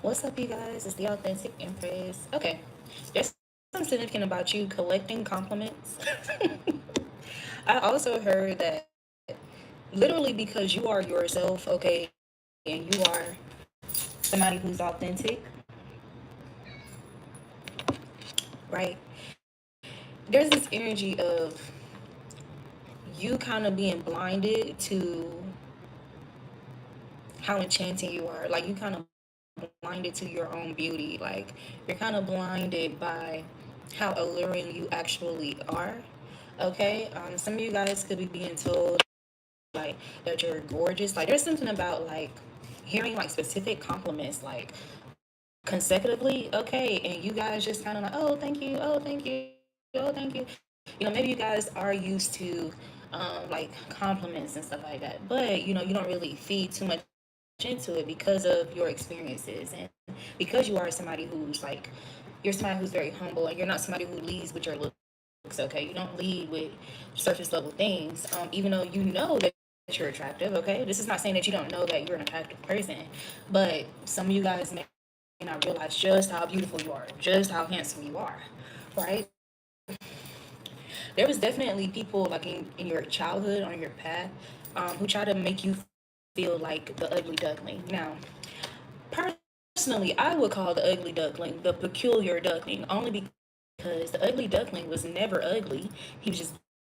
What's up, you guys? It's the Authentic Empress. Okay, there's something significant about you collecting compliments. I also heard that literally because you are yourself, okay, and you are somebody who's authentic, right? There's this energy of you kind of being blinded to how enchanting you are. Like, you kind of blinded to your own beauty. Like, you're kind of blinded by how alluring you actually are. Okay, some of you guys could be being told like that you're gorgeous. Like, there's something about like hearing like specific compliments like consecutively. Okay, and you guys just kind of like, oh, thank you, oh, thank you, oh, thank you. Maybe you guys are used to like compliments and stuff like that, but you don't really feed too much into it because of your experiences, and because you are somebody who's like, you're somebody who's very humble, and you're not somebody who leads with your looks. Okay, you don't lead with surface level things, even though you know that you're attractive. Okay, this is not saying that you don't know that you're an attractive person, but some of you guys may not realize just how beautiful you are, just how handsome you are, right? There was definitely people like in your childhood on your path who try to make you feel like the ugly duckling. Now, personally, I would call the ugly duckling the peculiar duckling, only because the ugly duckling was never ugly. He was just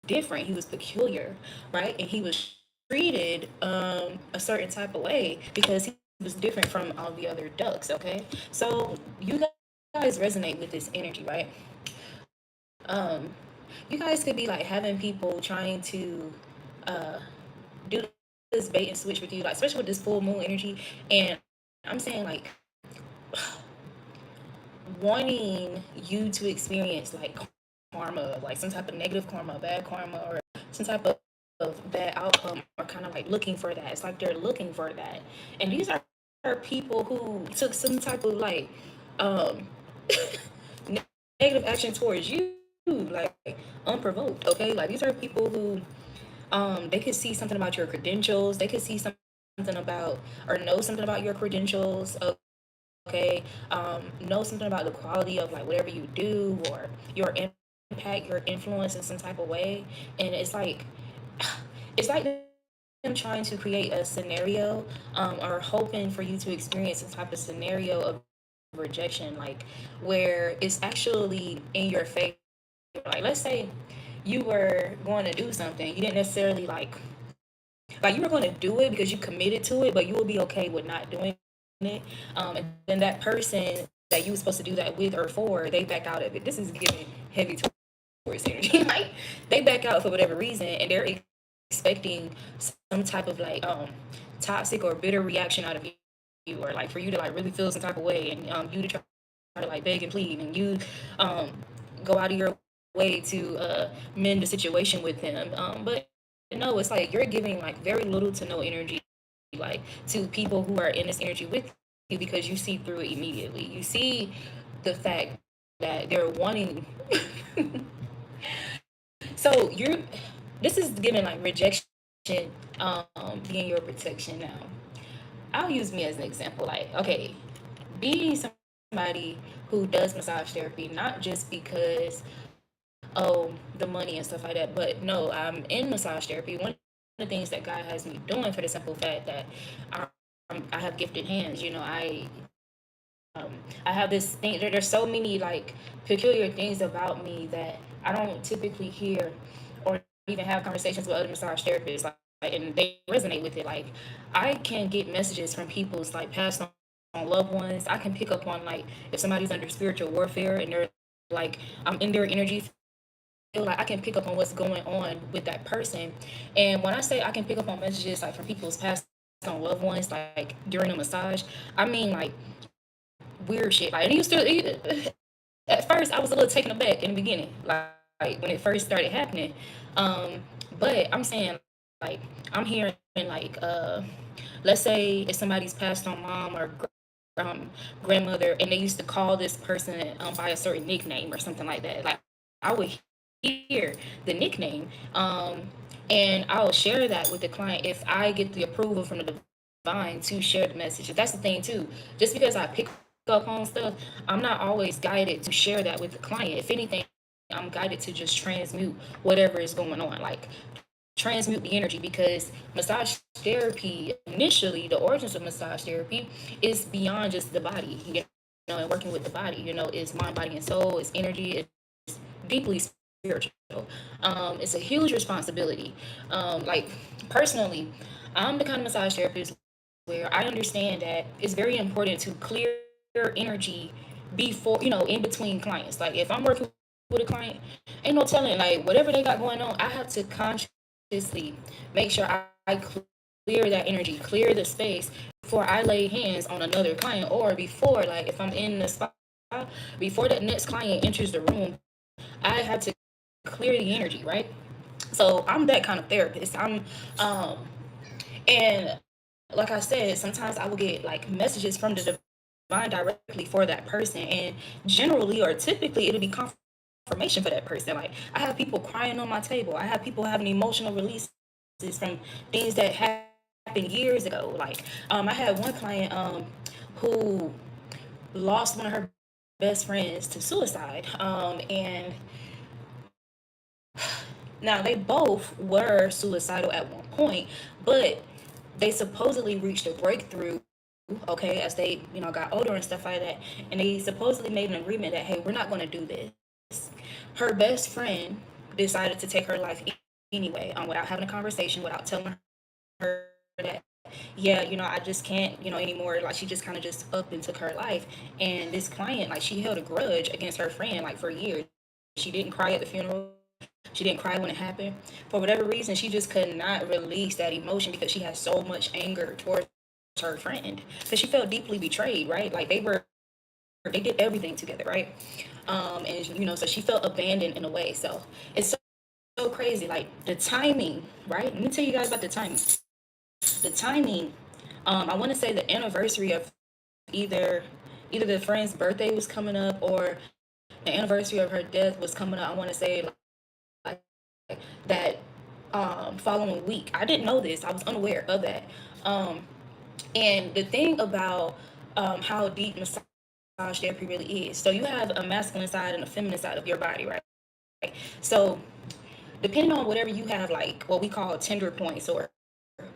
different. He was peculiar, right? And he was treated a certain type of way because he was different from all the other ducks. Okay, so you guys resonate with this energy, right? You guys could be like having people trying to uh do this bait and switch with you, like especially with this full moon energy. And I'm saying like wanting you to experience like karma, like some type of negative karma, bad karma, or some type of bad outcome, are kind of like looking for that. It's like they're looking for that. And these are people who took some type of like um negative action towards you, like unprovoked. Okay, like these are people who they could see something about your credentials, they could see something about or know something about your credentials. Okay, know something about the quality of like whatever you do, or your impact, your influence in some type of way. And it's like them trying to create a scenario, or hoping for you to experience some type of scenario of rejection, like where it's actually in your favor. Like, let's say you were going to do something, you didn't necessarily like you were going to do it because you committed to it, but you will be okay with not doing it. And then that person that you were supposed to do that with or for, they backed out of it. This is giving heavy Taurus energy. Like, they back out for whatever reason, and they're expecting some type of like toxic or bitter reaction out of you, or like for you to like really feel some type of way, and you to try to like beg and plead, and you um go out of your way to mend the situation with them. But no, it's like you're giving like very little to no energy, like to people who are in this energy with you, because you see through it immediately. You see the fact that they're wanting. So you're this is giving like rejection being your protection. Now, I'll use me as an example. Like, okay, being somebody who does massage therapy, not just because oh the money and stuff like that, but no, I'm in massage therapy. One of the things that God has me doing for the simple fact that I have gifted hands. I have this thing. There's so many like peculiar things about me that I don't typically hear or even have conversations with other massage therapists. Like, and they resonate with it. Like, I can get messages from people's like past on loved ones. I can pick up on like if somebody's under spiritual warfare and they're like, I'm in their energy field. Like, I can pick up on what's going on with that person. And when I say I can pick up on messages like from people's past on loved ones, like during a massage, I mean like weird shit. Like, and at first I was a little taken aback in the beginning, like when it first started happening. But I'm saying like I'm hearing let's say if somebody's passed on mom or grandmother, and they used to call this person by a certain nickname or something like that. Like, I would hear the nickname, but And I'll share that with the client if I get the approval from the divine to share the message. That's the thing too. Just because I pick up on stuff, I'm not always guided to share that with the client. If anything, I'm guided to just transmute whatever is going on. Like transmute the energy, because massage therapy, initially the origins of massage therapy is beyond just the body, and working with the body, is mind, body, and soul, it's energy, it's deeply spiritual. It's a huge responsibility. Like personally, I'm the kind of massage therapist where I understand that it's very important to clear energy before, in between clients. Like if I'm working with a client, ain't no telling, like whatever they got going on, I have to consciously make sure I clear that energy, clear the space before I lay hands on another client, or before, like if I'm in the spot, before that next client enters the room, I have to clear the energy, right? So I'm that kind of therapist. Um and like I said, sometimes I will get like messages from the divine directly for that person, and generally or typically it'll be confirmation for that person. Like I have people crying on my table. I have people having emotional releases from things that happened years ago. Like I had one client who lost one of her best friends to suicide. And now they both were suicidal at one point, but they supposedly reached a breakthrough, okay, as they, got older and stuff like that. And they supposedly made an agreement that, hey, we're not going to do this. Her best friend decided to take her life anyway, without having a conversation, without telling her that, yeah, I just can't, anymore. Like she just kind of just up and took her life. And this client, like she held a grudge against her friend like for years. She didn't cry at the funeral. She didn't cry when it happened. For whatever reason, she just could not release that emotion because she had so much anger towards her friend, because she felt deeply betrayed, right? Like they did everything together, right? And so she felt abandoned in a way. So it's so crazy, like the timing, right? Let me tell you guys about the timing. The timing. I want to say the anniversary of either the friend's birthday was coming up, or the anniversary of her death was coming up. I want to say like that following week. I didn't know this. I was unaware of that. Um, and the thing about how deep massage therapy really is. So you have a masculine side and a feminine side of your body, right? So depending on whatever you have, like what we call tender points or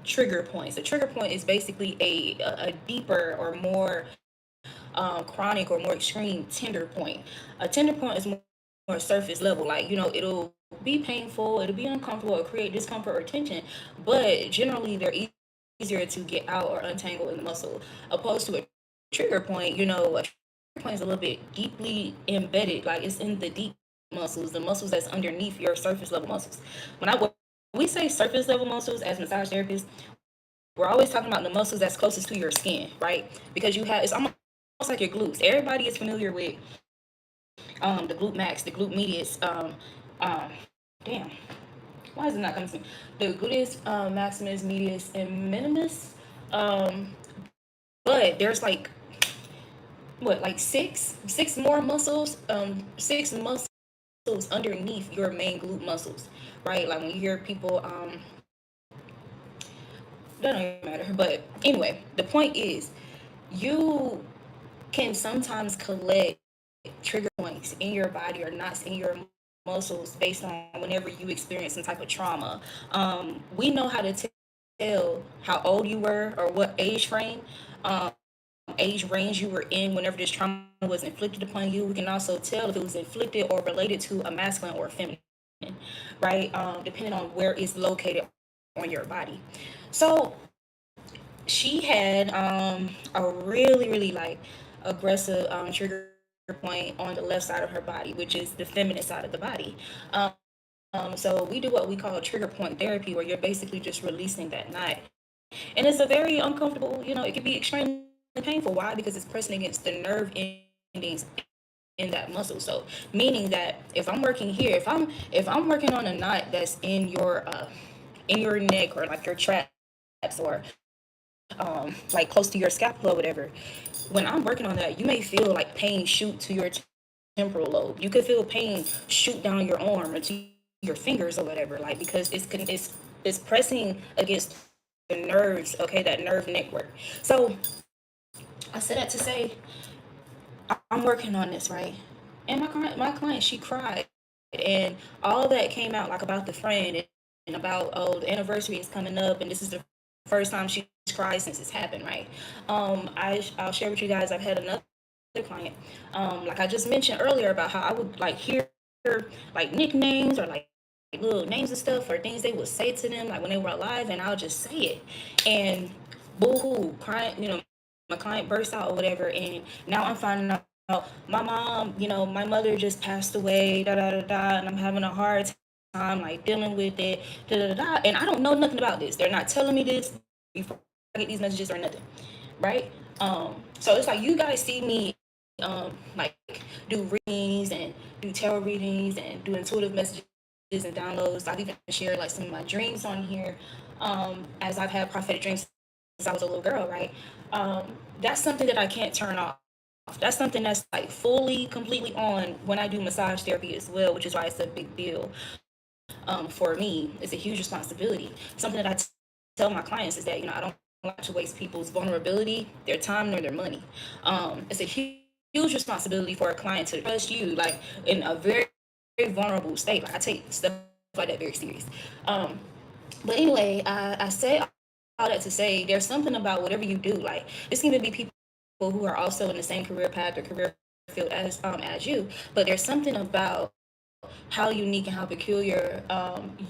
trigger points. A trigger point is basically a deeper or more chronic or more extreme tender point. A tender point is more surface level. Like, it'll be painful, it'll be uncomfortable, it'll create discomfort or tension, but generally they're easier to get out or untangle in the muscle. Opposed to a trigger point, a trigger point is a little bit deeply embedded, like it's in the deep muscles, the muscles that's underneath your surface level muscles. When we say surface level muscles as massage therapists, we're always talking about the muscles that's closest to your skin, right? Because it's almost like your glutes. Everybody is familiar with the glute max, the glute medius. Um, Damn, why is it not coming to me? The gluteus maximus, medius, and minimus. Um, but there's like what, like six more muscles, six muscles underneath your main glute muscles, right? Like when you hear people, that don't even matter. But anyway, the point is, you can sometimes collect trigger points in your body or knots in your muscles based on whenever you experience some type of trauma. We know how to tell how old you were or what um, age range you were in whenever this trauma was inflicted upon you. We can also tell if it was inflicted or related to a masculine or a feminine, right? Depending on where it's located on your body. So she had a really, really like aggressive trigger point on the left side of her body, which is the feminine side of the body. So we do what we call trigger point therapy, where you're basically just releasing that knot. And it's a very uncomfortable, it can be extremely painful. Why? Because it's pressing against the nerve endings in that muscle. So meaning that if I'm working here, if I'm working on a knot that's in your neck, or like your traps, or like close to your scapula or whatever, when I'm working on that, you may feel like pain shoot to your temporal lobe. You could feel pain shoot down your arm or to your fingers or whatever, like, because it's pressing against the nerves, okay, that nerve network. So I said that to say I'm working on this, right? And my client, she cried, and all that came out like about the friend and about, oh, the anniversary is coming up, and this is the first time she's cried since it's happened, right? I'll share with you guys. I've had another client, like I just mentioned earlier, about how I would like hear like nicknames or like little names and stuff, or things they would say to them like when they were alive, and I'll just say it, and boo-hoo, crying, my client bursts out or whatever, and now I'm finding out my mom, my mother just passed away, da da da da, and I'm having a hard time like dealing with it, da da da da, and I don't know nothing about this. They're not telling me this before I get these messages or nothing, right? So it's like you guys see me like do readings and do tarot readings and do intuitive messages and downloads. I've even shared like some of my dreams on here, as I've had prophetic dreams since I was a little girl, right? That's something that I can't turn off. That's something that's like fully, completely on when I do massage therapy as well, which is why it's a big deal. For me, it's a huge responsibility. Something that I tell my clients is that, I don't like to waste people's vulnerability, their time, nor their money. It's a huge responsibility for a client to trust you, like in a very vulnerable state. Like I take stuff like that very serious. Um, but anyway, I say all that to say there's something about whatever you do. Like this can even be people who are also in the same career path or career field as you, but there's something about how unique and how peculiar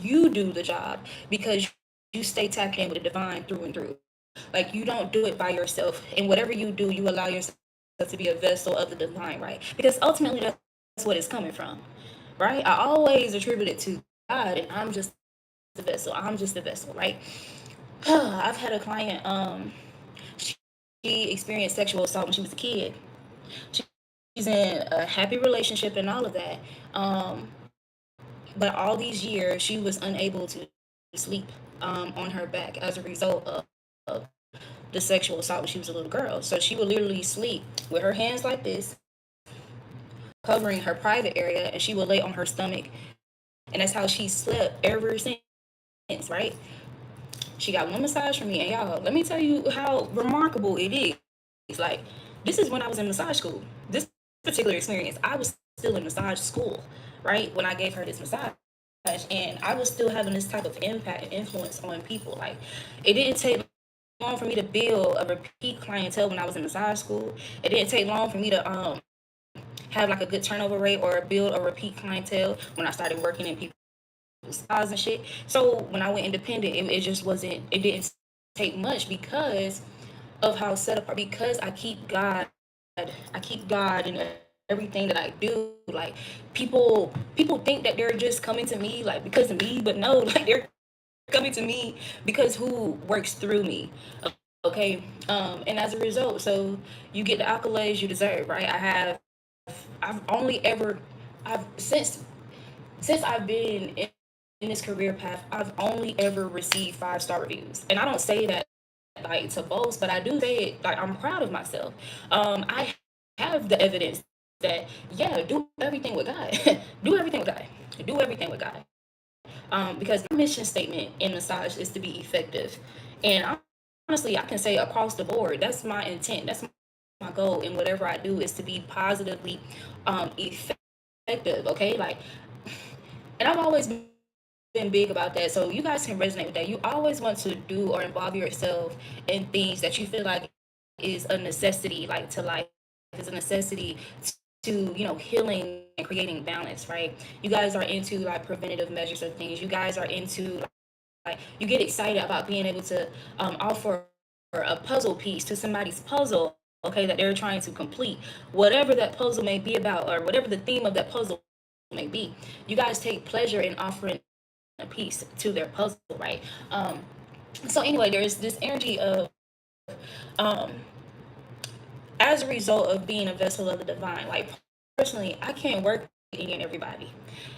you do the job, because you stay tapped in with the divine through and through. Like you don't do it by yourself, and whatever you do, you allow yourself to be a vessel of the divine, right? Because ultimately that's what it's coming from, right? I always attribute it to God, and I'm just the vessel. I'm just the vessel, right? I've had a client, she experienced sexual assault when she was a kid. She's in a happy relationship and all of that. But all these years, she was unable to sleep on her back as a result of the sexual assault when she was a little girl. So she would literally sleep with her hands like this, covering her private area, and she would lay on her stomach. And that's how she slept ever since, right? She got one massage from me, and y'all, let me tell you how remarkable it is. Like, this is when I was in massage school. This particular experience, I was still in massage school, right? When I gave her this massage, and I was still having this type of impact and influence on people. Like, it didn't take long for me to build a repeat clientele when I was in massage school. It didn't take long for me to have like a good turnover rate or build a repeat clientele when I started working in people's spas and shit. So when I went independent, it just wasn't, it didn't take much because of how set apart, because I keep God in everything that I do. Like, people think that they're just coming to me like because of me, but no, like they're coming to me because who works through me. Okay. And as a result, so you get the accolades you deserve, right? I've only ever I've since I've been in this career path, I've only ever received 5-star reviews. And I don't say that like to boast, but I do say it like I'm proud of myself. I have the evidence that, yeah, do everything with God. Do everything with God. Do everything with God. Because my mission statement in massage is to be effective. And honestly, I can say across the board, that's my intent. That's my goal. And whatever I do is to be positively effective. Okay. And I've always been big about that. So you guys can resonate with that. You always want to do or involve yourself in things that you feel like is a necessity, like to life, is a necessity to, healing and creating balance, right? You guys are into like preventative measures of things. You guys are into like, you get excited about being able to offer a puzzle piece to somebody's puzzle, okay, that they're trying to complete, whatever that puzzle may be about, or whatever the theme of that puzzle may be. You guys take pleasure in offering a piece to their puzzle, right? So anyway, there's this energy of um as a result of being a vessel of the divine. Like, personally, I can't work with any and everybody.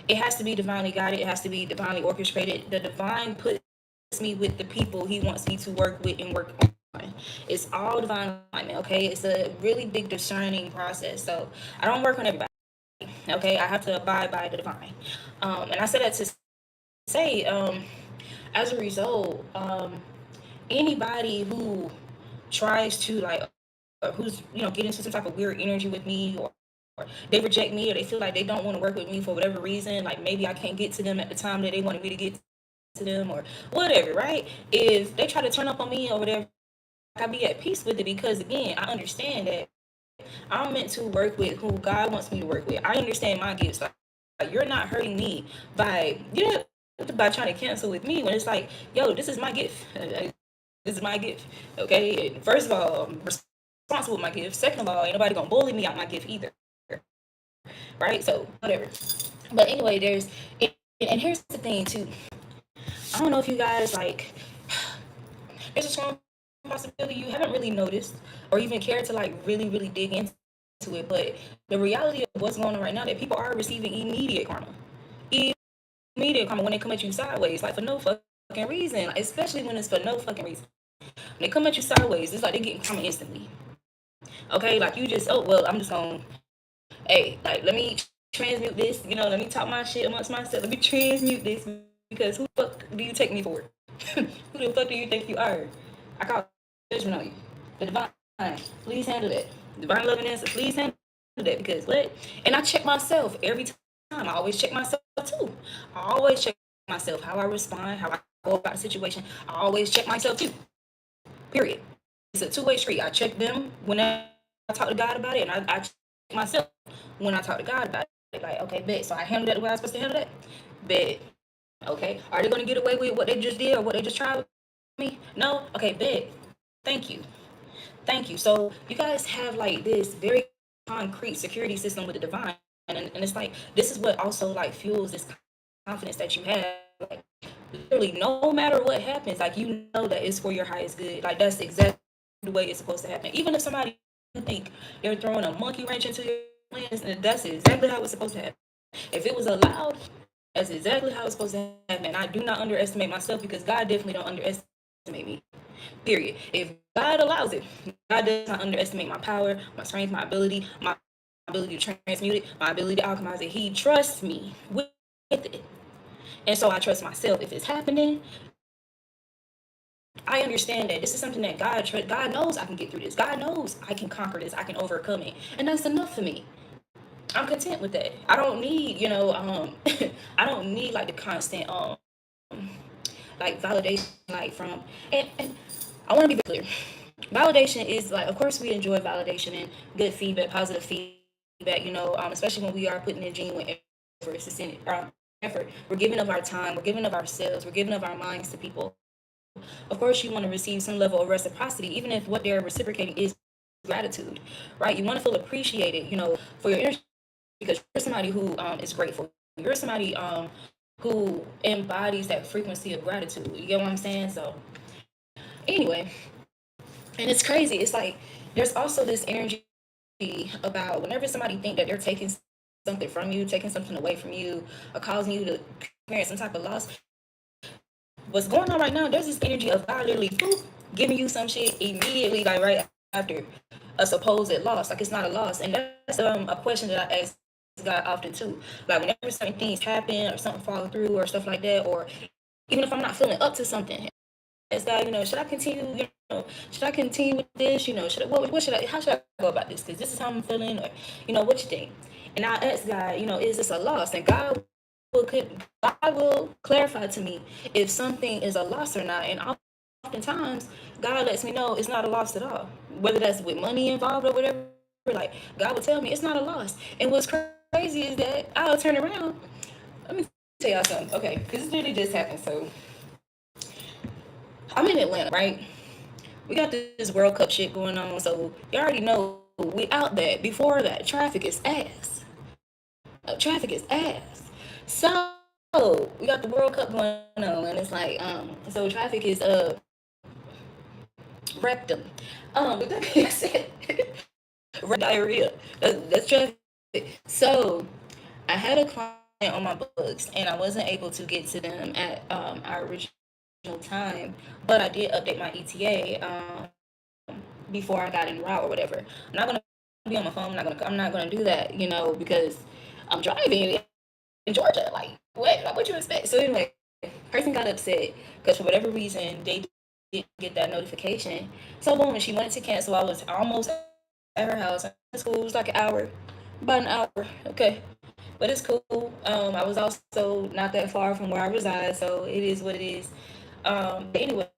It has to be divinely guided, it has to be divinely orchestrated. The divine puts me with the people he wants me to work with and work on. It's all divine alignment, okay? It's a really big discerning process. So I don't work on everybody, okay? I have to abide by the divine. And I say that to say say, as a result, anybody who tries to like, who's get into some type of weird energy with me, or they reject me, or they feel like they don't want to work with me for whatever reason, like maybe I can't get to them at the time that they wanted me to get to them, or whatever, right? If they try to turn up on me or whatever, I be at peace with it, because again, I understand that I'm meant to work with who God wants me to work with. I understand my gifts. Like, you're not hurting me by by trying to cancel with me, when it's like, yo, this is my gift. This is my gift. Okay. And first of all, I'm responsible with my gift. Second of all, ain't nobody gonna bully me out my gift either. Right? So whatever. But anyway, and here's the thing too. I don't know if you guys like, there's a strong possibility you haven't really noticed or even cared to like really dig into it. But the reality of what's going on right now, that people are receiving immediate karma. Immediate karma when they come at you sideways, like for no fucking reason. Like, especially when it's for no fucking reason. When they come at you sideways, it's like they're getting karma instantly. Okay, like you just, oh well, I'm just gonna, hey, like let me transmute this, let me talk my shit amongst myself. Let me transmute this, because who the fuck do you take me for? Who the fuck do you think you are? I call judgment on you. The divine, please handle that. Divine loving answer, please handle that, because what? And I check myself every time. I always check myself too. I always check myself, how I respond, how I go about the situation. I always check myself too. Period. It's a two-way street. I check them when I talk to God about it, and I check myself when I talk to God about it. Like, okay, bet. So I handle that the way I'm supposed to handle that. Bet. Okay. Are they gonna get away with what they just did or what they just tried with me? No. Okay, bet. Thank you. Thank you. So you guys have like this very concrete security system with the divine, and it's like this is what also like fuels this confidence that you have. Like, literally, no matter what happens, like you know that it's for your highest good. Like that's exactly the way it's supposed to happen. Even if somebody think they're throwing a monkey wrench into your plans, that's exactly how it's supposed to happen. If it was allowed, that's exactly how it's supposed to happen. And I do not underestimate myself, because God definitely don't underestimate me. Period. If God allows it, God does not underestimate my power, my strength, my ability to transmute it, my ability to alchemize it. He trusts me with it. And so I trust myself. If it's happening, I understand that this is something that God knows I can get through this. God knows I can conquer this. I can overcome it. And that's enough for me. I'm content with that. I don't need, I don't need like the constant like validation, like from, and I want to be clear. Validation is like, of course we enjoy validation and good feedback, positive feedback, especially when we are putting in genuine effort. We're giving of our time, we're giving of ourselves, we're giving of our minds to people. Of course you want to receive some level of reciprocity, even if what they're reciprocating is gratitude, right? You want to feel appreciated, for your energy, because you're somebody who is grateful. You're somebody who embodies that frequency of gratitude. You get what I'm saying? So anyway, and it's crazy. It's like there's also this energy about whenever somebody think that they're taking something from you, taking something away from you, or causing you to experience some type of loss. What's going on right now? There's this energy of God literally giving you some shit immediately, like right after a supposed loss. Like it's not a loss, and that's a question that I ask God often too. Like whenever certain things happen or something fall through or stuff like that, or even if I'm not feeling up to something, ask God, should I continue? Should I continue with this? What should I? How should I go about this? Because this is how I'm feeling, or what you think? And I ask God, is this a loss? And God will clarify to me if something is a loss or not. And oftentimes, God lets me know it's not a loss at all. Whether that's with money involved or whatever, like God will tell me it's not a loss. And what's crazy is that I'll turn around. Let me tell y'all something, okay? Because this really just happened. So I'm in Atlanta, right? We got this World Cup shit going on, so you already know we out there. Before that, traffic is ass. Traffic is ass. So we got the World Cup going on, and it's like, so traffic is rectum. With that being said, diarrhea. That's traffic. So I had a client on my books, and I wasn't able to get to them at our original time, but I did update my ETA before I got en route or whatever. I'm not gonna be on my phone. I'm not gonna do that, because I'm driving in Georgia. Like what? Like what you expect? So anyway, Person got upset because for whatever reason they didn't get that notification. So boom, and she wanted to cancel. I was almost at her house. School was like an hour, about an hour. Okay, but it's cool. I was also not that far from where I reside, so it is what it is. But anyway,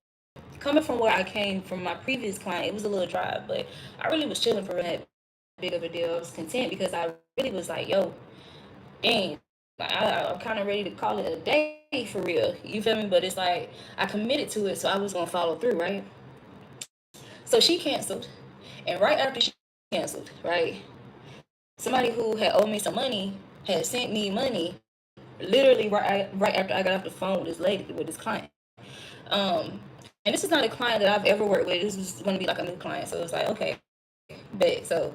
coming from where I came from my previous client, it was a little drive, but I really was chilling for real. That big of a deal. I was content because I really was like, yo, dang, like I'm kind of ready to call it a day for real. You feel me? But it's like I committed to it, so I was gonna follow through, right? So she canceled, and right after she canceled, right, somebody who had owed me some money had sent me money literally right after I got off the phone with this lady, with this client. Um, and this is not a client that I've ever worked with. This was going to be like a new client, so it's like okay, bet. So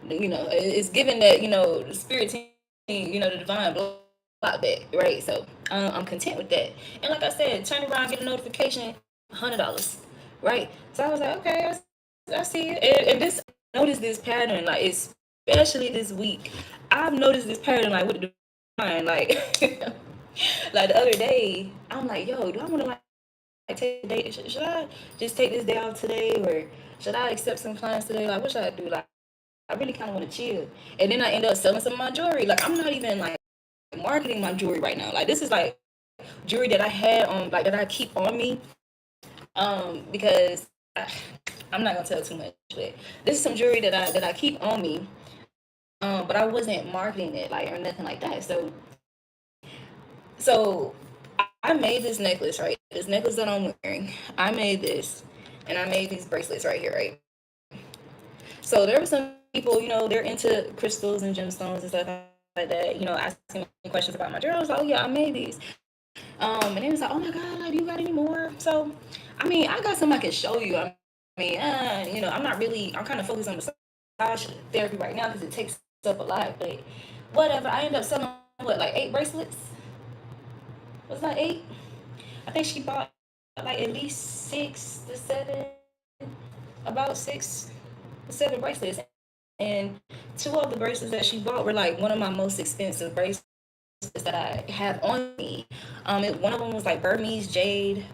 it's given that the spirit team, the divine block that, right? So I'm content with that. And like I said, turn around, get a notification, $100, right? So I was like, okay, I see it. And this notice this pattern, like especially this week. I've noticed this pattern like with the divine, like the other day, I'm like, yo, do I want to like take the day? Should I just take this day off today, or should I accept some clients today? Like, what should I do? Like, I really kind of want to chill. And then I end up selling some of my jewelry. Like, I'm not even like marketing my jewelry right now. Like, this is like jewelry that I had on, like that I keep on me, because I'm not gonna tell too much, but this is some jewelry that I keep on me. But I wasn't marketing it like or nothing like that. So I made this necklace, right? This necklace that I'm wearing. I made this, and I made these bracelets right here, right? So there were some people, they're into crystals and gemstones and stuff like that. Asking me questions about my jewelry. I was like, oh yeah, I made these. And they was like, oh my god, like, do you got any more? So, I mean, I got some I can show you. I'm not really. I'm kind of focused on massage therapy right now because it takes up a lot. But whatever. I ended up selling what, like 8 bracelets. Was that 8? I think she bought like at least 6 to 7, about 6 to 7 bracelets, and 2 of the bracelets that she bought were like one of my most expensive bracelets that I have on me. One of them was like Burmese jade,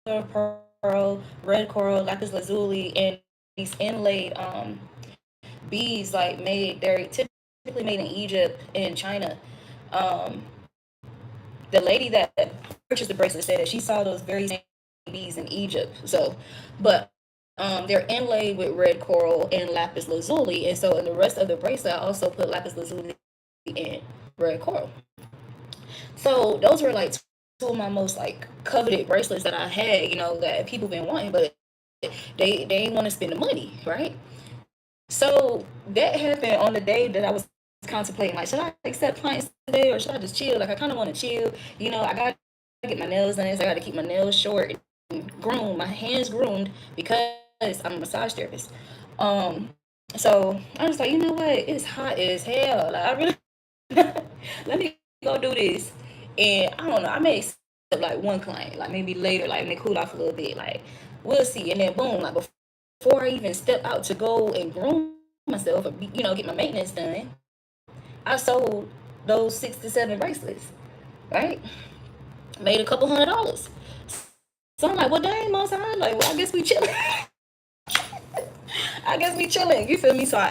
pearl, red coral, lapis lazuli, and these inlaid beads like they're typically made in Egypt and China. Um, the lady that purchased the bracelet said that she saw those very same beads in Egypt. So, but they're inlaid with red coral and lapis lazuli, and so in the rest of the bracelet, I also put lapis lazuli and red coral. So those were like 2 of my most like coveted bracelets that I had, that people been wanting, but they ain't want to spend the money, right? So that happened on the day that I was contemplating, like, should I accept clients today or should I just chill? Like, I kind of want to chill. I got to get my nails done, so I got to keep my nails short and groomed, my hands groomed because I'm a massage therapist. So I was like, you know what? It's hot as hell. Like, I really let me go do this. And I don't know, I may accept like one client, like maybe later, like when they cool off a little bit. Like, we'll see. And then boom, like before I even step out to go and groom myself or get my maintenance done, I sold those 6 to 7 bracelets, right? Made a couple $100. So I'm like, well, dang, most high, like, well, I guess we chilling. I guess we chilling. You feel me? So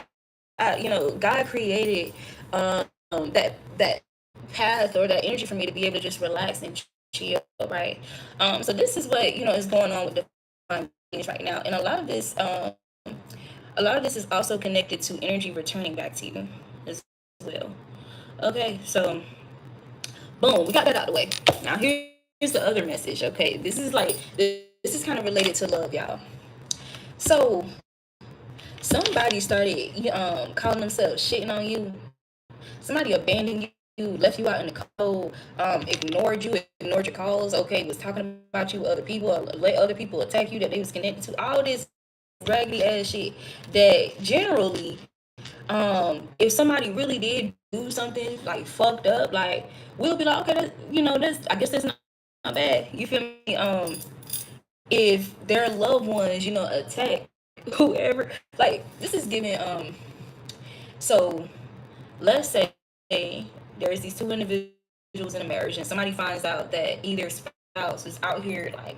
God created that path or that energy for me to be able to just relax and chill, right? So this is what is going on with divine beings right now, and a lot of this is also connected to energy returning back to you as well. Okay, so boom, we got that out of the way. Now here's the other message. Okay, this is kind of related to love, y'all. So somebody started calling themselves shitting on you. Somebody abandoned you, left you out in the cold, ignored you, ignored your calls. Okay, was talking about you with other people, let other people attack you that they was connected to. All this raggedy ass shit that generally, if somebody really did do something like fucked up, like we'll be like, okay, I guess that's not bad. You feel me? If their loved ones, attack whoever, like this is giving so let's say there's these 2 individuals in a marriage and somebody finds out that either spouse spouse is out here like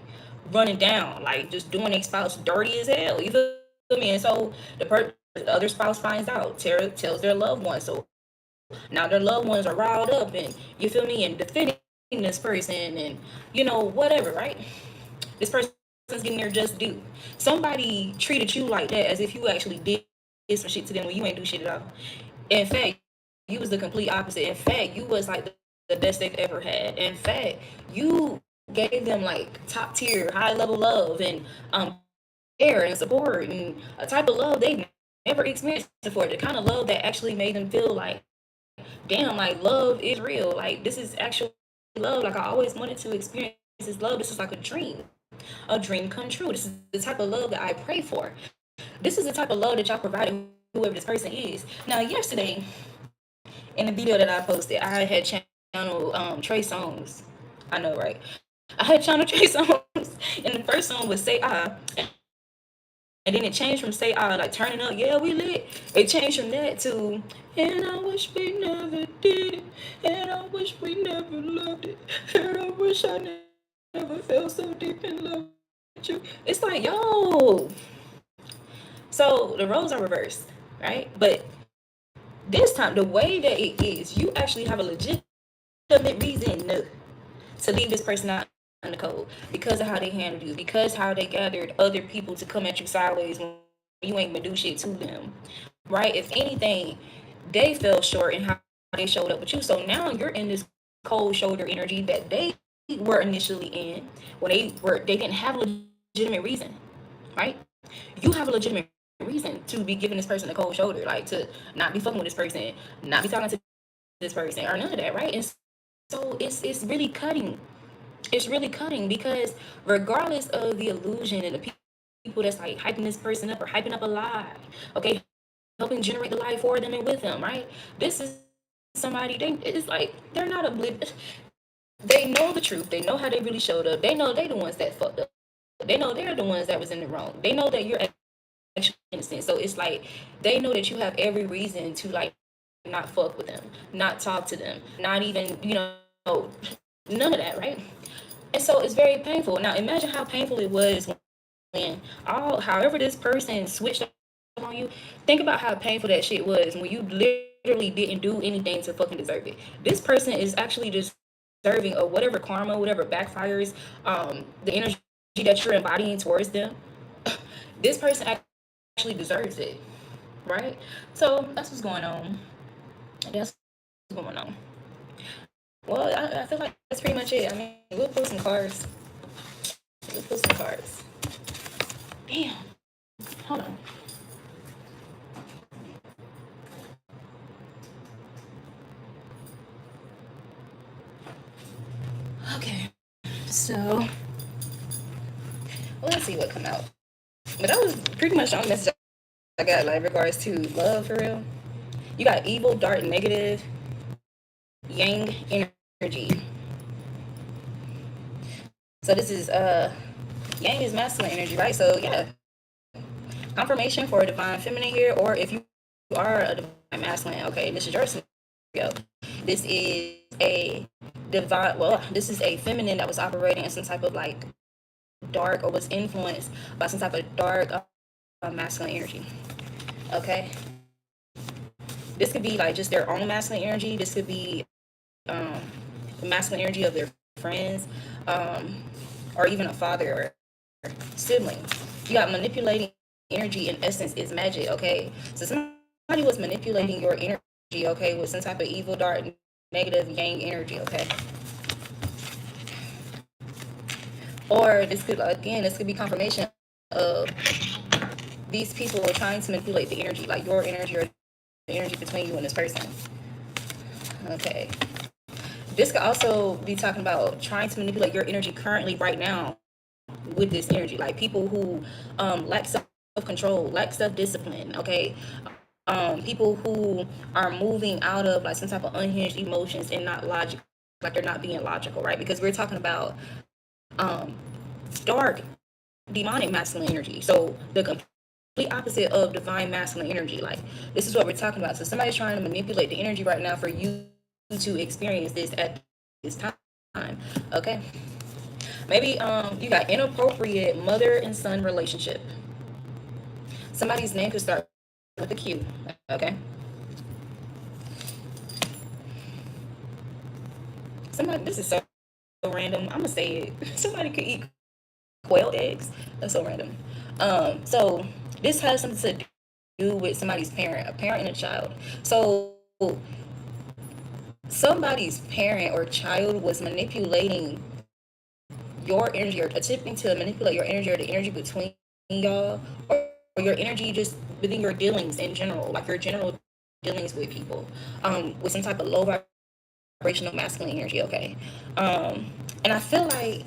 running down, like just doing their spouse dirty as hell. You feel me? And so the other spouse finds out, tells their loved ones. So now their loved ones are riled up, and you feel me, and defending this person, and whatever, right? This person's getting their just due. Somebody treated you like that as if you actually did some shit to them when you ain't do shit at all. In fact, you was the complete opposite. In fact, you was like the best they've ever had. In fact, you gave them like top tier, high level love and care and support and a type of love they never experienced before. The kind of love that actually made them feel like, damn, like love is real. Like this is actually love. Like I always wanted to experience this love. This is like a dream come true. This is the type of love that I pray for. This is the type of love that y'all provided whoever this person is. Now, yesterday in the video that I posted, I had channel Trey Songz. I know, right? I had channel Trey Songz, and the first song was Say Ah, and then it changed from Say Ah, like turning up, yeah, we lit. It changed from that to, and I wish we never did it, and I wish we never loved it, and I wish I never felt so deep in love with you. It's like, yo. So the roles are reversed, right? But this time, the way that it is, you actually have a legitimate reason to leave this person out in the cold because of how they handled you, because how they gathered other people to come at you sideways when you ain't even do shit to them, right? If anything, they fell short in how they showed up with you. So now you're in this cold shoulder energy that they were initially in when they didn't have a legitimate reason, right? You have a legitimate reason to be giving this person a cold shoulder, like to not be fucking with this person, not be talking to this person, or none of that, right? And so it's really cutting. It's really cutting because regardless of the illusion and the people that's like hyping this person up or hyping up a lie, okay, helping generate the life for them and with them, right? This is somebody, it's like they're not oblivious. They know the truth. They know how they really showed up. They know they the ones that fucked up. They know they're the ones that was in the wrong. They know that you're actually innocent. So it's like they know that you have every reason to like not fuck with them, not talk to them, not even, none of that, right? And so it's very painful. Now imagine how painful it was when however this person switched up on you. Think about how painful that shit was when you literally didn't do anything to fucking deserve it. This person is actually deserving of whatever karma, whatever backfires, the energy that you're embodying towards them. This person actually deserves it, right? So that's what's going on. That's what's going on. Well, I feel like that's pretty much it. I mean, we'll pull some cards. We'll pull some cards. Damn. Hold on. Okay. So, well, let's see what come out. But that was pretty much the only message I got, like, regards to love, for real. You got evil, dark, negative, yang energy. So this is yang is masculine energy, right? So yeah, confirmation for a divine feminine here, or if you are a divine masculine, okay, this is your scenario. This is a divine, well, this is a feminine that was operating in some type of like dark, or was influenced by some type of dark masculine energy. Okay, this could be like just their own masculine energy. This could be the masculine energy of their friends, um, or even a father or sibling. You got manipulating energy in essence is magic, okay? So somebody was manipulating your energy, okay, with some type of evil, dark, negative, yang energy, okay? Or this could, again, this could be confirmation of these people are trying to manipulate the energy, like your energy or the energy between you and this person. Okay. This could also be talking about trying to manipulate your energy currently right now with this energy. Like people who lack self-control, lack self-discipline, okay? People who are moving out of like some type of unhinged emotions and not logic, like they're not being logical, right? Because we're talking about dark demonic masculine energy. So the complete opposite of divine masculine energy. Like this is what we're talking about. So somebody's trying to manipulate the energy right now for you to experience this at this time. Okay. So Maybe you got inappropriate mother and son relationship. Somebody's name could start with a Q. Okay. Somebody, this is so random. I'm gonna say it. Somebody could eat quail eggs. That's so random. So this has something to do with somebody's parent, a parent and a child. So somebody's parent or child was manipulating your energy or attempting to manipulate your energy or the energy between y'all, or your energy just within your dealings in general, like your general dealings with people, with some type of low vibrational masculine energy, okay? And I feel like,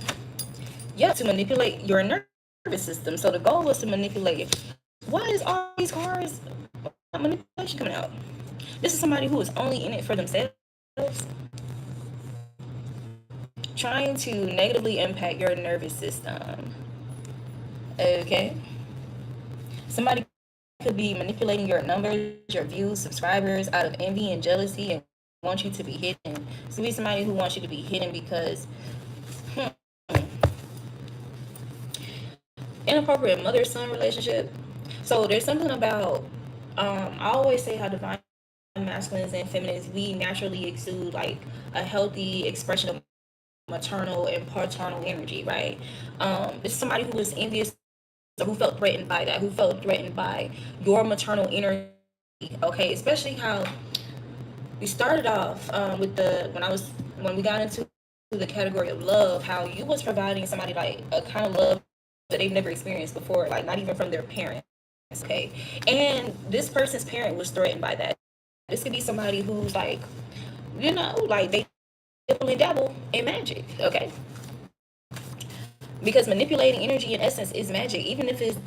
yeah, to manipulate your nervous system. So the goal was to manipulate it. Why is all these cards manipulation coming out? This is somebody who is only in it for themselves, trying to negatively impact your nervous system. Okay? Somebody could be manipulating your numbers, your views, subscribers out of envy and jealousy and want you to be hidden. So be somebody who wants you to be hidden because hmm, inappropriate mother-son relationship. So there's something about I always say how divine masculines and feminines, we naturally exude like a healthy expression of maternal and paternal energy, right? This is somebody who was envious or who felt threatened by that, who felt threatened by your maternal energy. Okay, especially how we started off with the when we got into the category of love, how you was providing somebody like a kind of love that they've never experienced before, like not even from their parents. Okay, and this person's parent was threatened by that. This could be somebody who's like, like they dibble and dabble in magic. Okay, because manipulating energy in essence is magic, even if it's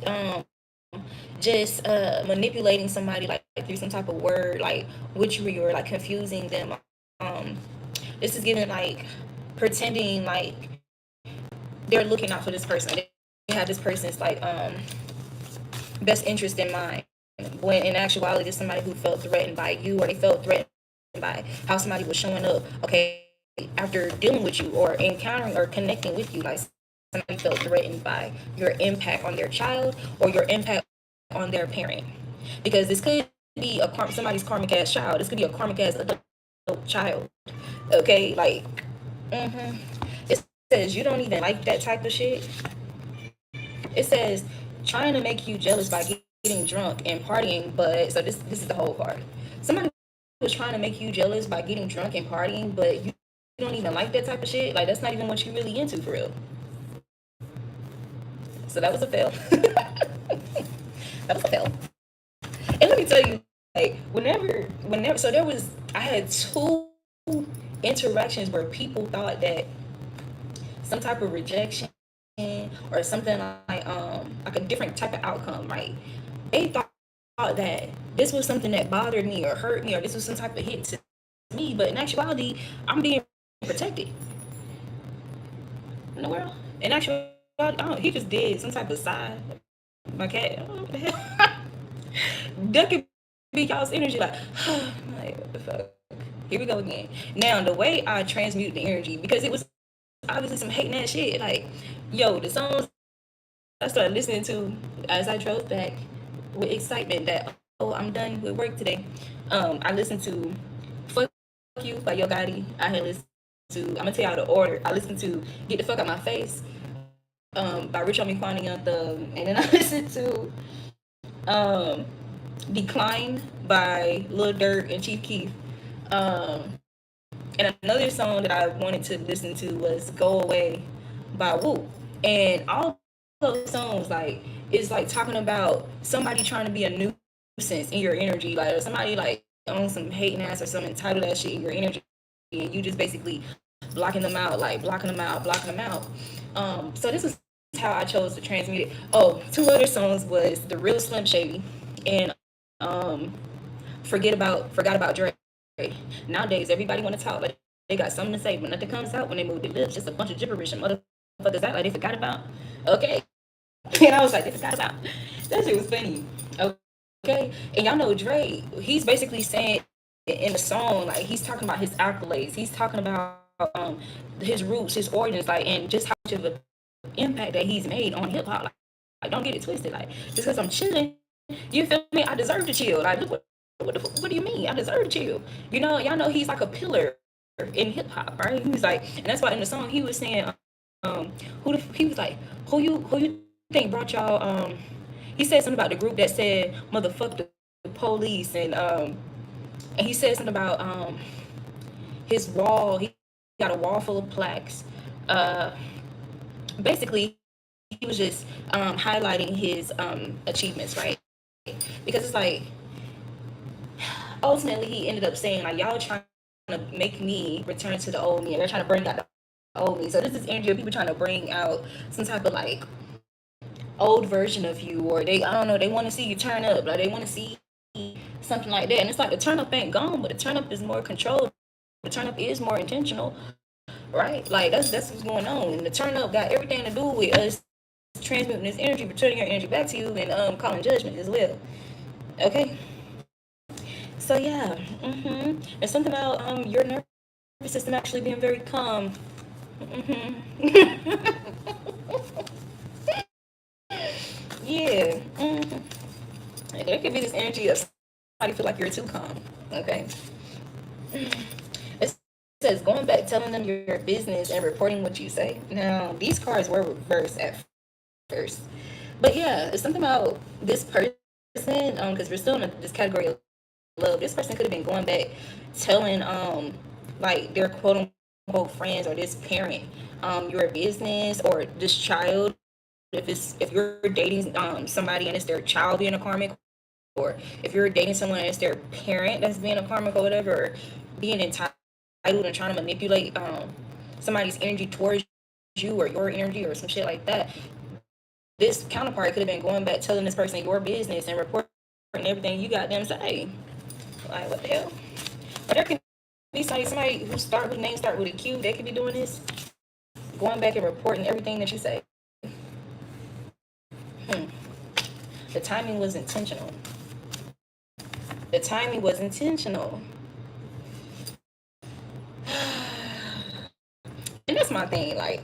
just manipulating somebody like through some type of word like witchery or like confusing them. This is giving like pretending like they're looking out for this person, they have this person's like best interest in mind, when in actuality there's somebody who felt threatened by you, or they felt threatened by how somebody was showing up, okay, after dealing with you or encountering or connecting with you. Like somebody felt threatened by your impact on their child or your impact on their parent, because this could be somebody's karmic ass child, this could be a karmic ass adult child. Okay, like it says you don't even like that type of shit. It says trying to make you jealous by getting drunk and partying, but so this is the whole part. Somebody was trying to make you jealous by getting drunk and partying, but you don't even like that type of shit. Like that's not even what you really into for real. So that was a fail. That was a fail. And let me tell you, like whenever so there was, I had two interactions where people thought that some type of rejection or something like a different type of outcome, right? They thought that this was something that bothered me or hurt me, or this was some type of hit to me, but in actuality I'm being protected. In the world, in actuality, oh, he just did some type of side. My cat, I don't know what the hell. That could be y'all's energy, like what the fuck. Here we go again. Now the way I transmute the energy, because it was obviously some hating ass shit. Like, yo, the songs I started listening to as I drove back with excitement that, oh, I'm done with work today. I listened to "Fuck You" by Yo Gotti. I had listened to, I'm gonna tell y'all the order. I listened to "Get the Fuck Out My Face" by Rich Homie Kwani Young Thug, and then I listened to um "Decline" by Lil Durk and Chief Keef. Um, and another song that I wanted to listen to was "Go Away" by Woo. And all those songs, like, it's like talking about somebody trying to be a nuisance in your energy, like, or somebody like on some hating ass or some entitled ass shit in your energy, and you just basically blocking them out, like blocking them out, So this is how I chose to transmute it. Oh, two other songs was The Real Slim Shady and Forgot About Dre. Nowadays, everybody want to talk, but they got something to say, but nothing comes out when they move their lips. Just a bunch of gibberish, and motherfuckers act like they forgot about. Okay, and I was like, they forgot about. That shit was funny. Okay, and y'all know Dre. He's basically saying in the song, like he's talking about his accolades. He's talking about his roots, his origins, like, and just how much of an impact that he's made on hip hop. Like, don't get it twisted. Like, just because I'm chilling, you feel me? I deserve to chill. Like, look what do you mean? I deserve to chill. You know, y'all know he's like a pillar in hip hop, right? He was like, and that's why in the song he was saying, he was like, who you think brought y'all, he said something about the group that said motherfuck the police, and he said something about his wall. He got a wall full of plaques. Uh, Basically, he was just highlighting his achievements, right? Because it's like ultimately he ended up saying like, y'all trying to make me return to the old me, and they're trying to bring out the old me. So this is energy of people trying to bring out some type of like old version of you, or they, I don't know, they want to see you turn up, like they want to see something like that. And it's like the turn up ain't gone, but the turn up is more controlled. The turn up is more intentional, right? Like that's what's going on. And the turn up got everything to do with us transmitting this energy, returning your energy back to you, and calling judgment as well. Okay. So yeah, there's something about your nervous system actually being very calm. Yeah. There could be this energy of somebody feel like you're too calm. Okay. It says going back, telling them your business and reporting what you say. Now these cards were reversed at first, but yeah, it's something about this person. Because we're still in this category of love. This person could have been going back, telling like their quote unquote friends or this parent your business, or this child, if you're dating somebody and it's their child being a karmic, or if you're dating someone and it's their parent that's being a karmic or whatever, or being entitled and trying to manipulate somebody's energy towards you or your energy or some shit like that. This counterpart could have been going back, telling this person your business and reporting everything you got them say. Like, what the hell? But there can be somebody whose name start with a Q. They could be doing this, going back and reporting everything that you say. The timing was intentional. The timing was intentional. And that's my thing. Like,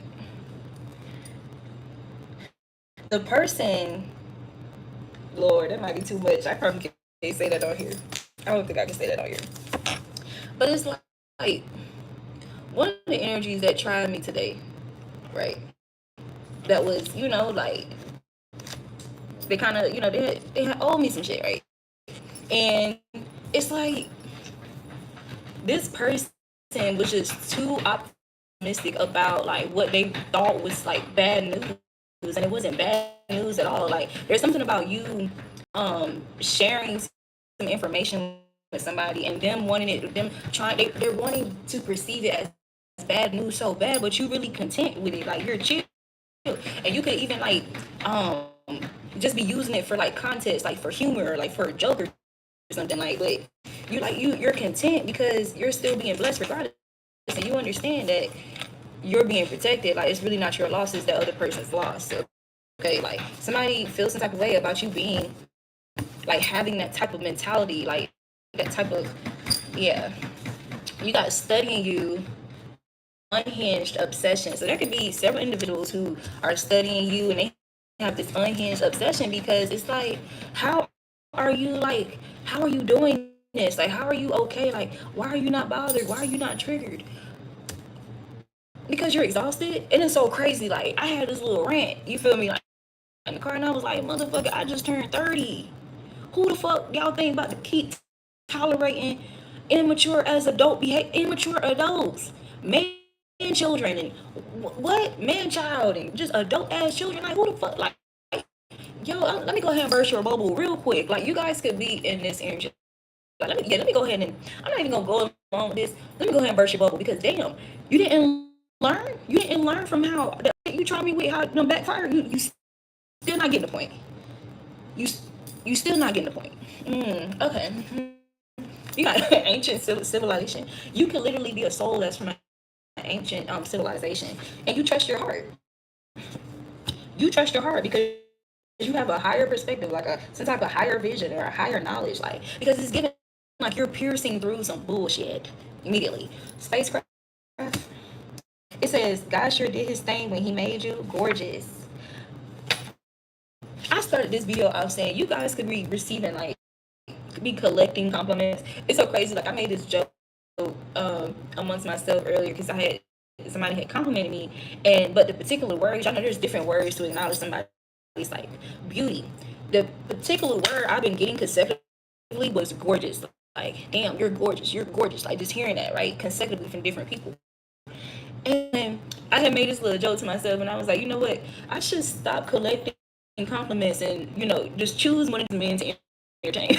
the person, Lord, that might be too much. I probably can't say that on here. I don't think I can say that on here. But it's like one of the energies that tried me today, right? That was, like, they kind of, they had owed me some shit, right? And it's like this person was just too optimistic about like what they thought was like bad news, and it wasn't bad news at all. Like, there's something about you sharing some information with somebody and them wanting it, they're wanting to perceive it as bad news so bad, but you really content with it. Like, you're chill, and you could even like just be using it for like context, like for humor, or like for a joke or something. Like, but you're content because you're still being blessed regardless, and you understand that you're being protected. Like, it's really not your loss, it's the other person's loss. So, okay, like, somebody feels some type of way about you being like having that type of mentality, like that type of, yeah, you got studying you, unhinged obsession. So there could be several individuals who are studying you and they have this unhinged obsession, because it's like, how are you doing this? Like, how are you okay? Like, why are you not bothered? Why are you not triggered? Because you're exhausted. And it's so crazy. Like, I had this little rant, you feel me, like in the car, and I was like, motherfucker, I just turned 30. Who the fuck y'all think about to keep tolerating immature adults, man, children, and what, man, child, and just adult ass children? Like, who the fuck? Like, yo, let me go ahead and burst your bubble real quick. Like, you guys could be in this energy. Like, let me go ahead and, I'm not even gonna go along with this. Let me go ahead and burst your bubble, because damn, you didn't learn. You didn't learn from how the you tried me with, how them backfire. You still not getting the point. You still not getting the point. Okay. You got ancient civilization. You can literally be a soul that's from an ancient civilization, and you trust your heart. You trust your heart because you have a higher perspective, like some type of higher vision or a higher knowledge, like, because it's given like you're piercing through some bullshit immediately. Spacecraft. It says, God sure did his thing when he made you gorgeous. I started this video off saying you guys could be receiving, like, be collecting compliments. It's so crazy. Like, I made this joke amongst myself earlier because I had somebody had complimented me, and but the particular words, y'all know there's different words to acknowledge somebody's, like, beauty. The particular word I've been getting consecutively was gorgeous. Like, damn, you're gorgeous. You're gorgeous. Like, just hearing that, right, consecutively from different people. And I had made this little joke to myself, and I was like, you know what? I should stop collecting compliments and, just choose one of the men to entertain.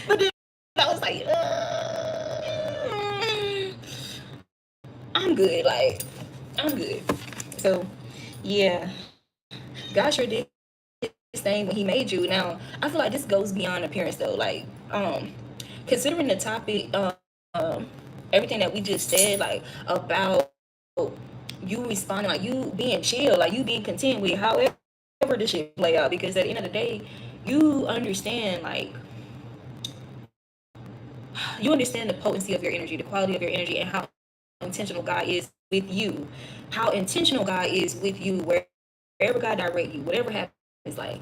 But then I was like, I'm good. Like, I'm good. So, yeah, God sure did his thing when he made you. Now, I feel like this goes beyond appearance, though. Like, considering the topic, everything that we just said, like, about you responding, like, you being chill, like, you being content with however this shit play out, because at the end of the day, you understand, like, you understand the potency of your energy, the quality of your energy, and how intentional God is with you. How intentional God is with you, wherever God direct you, whatever happens, like,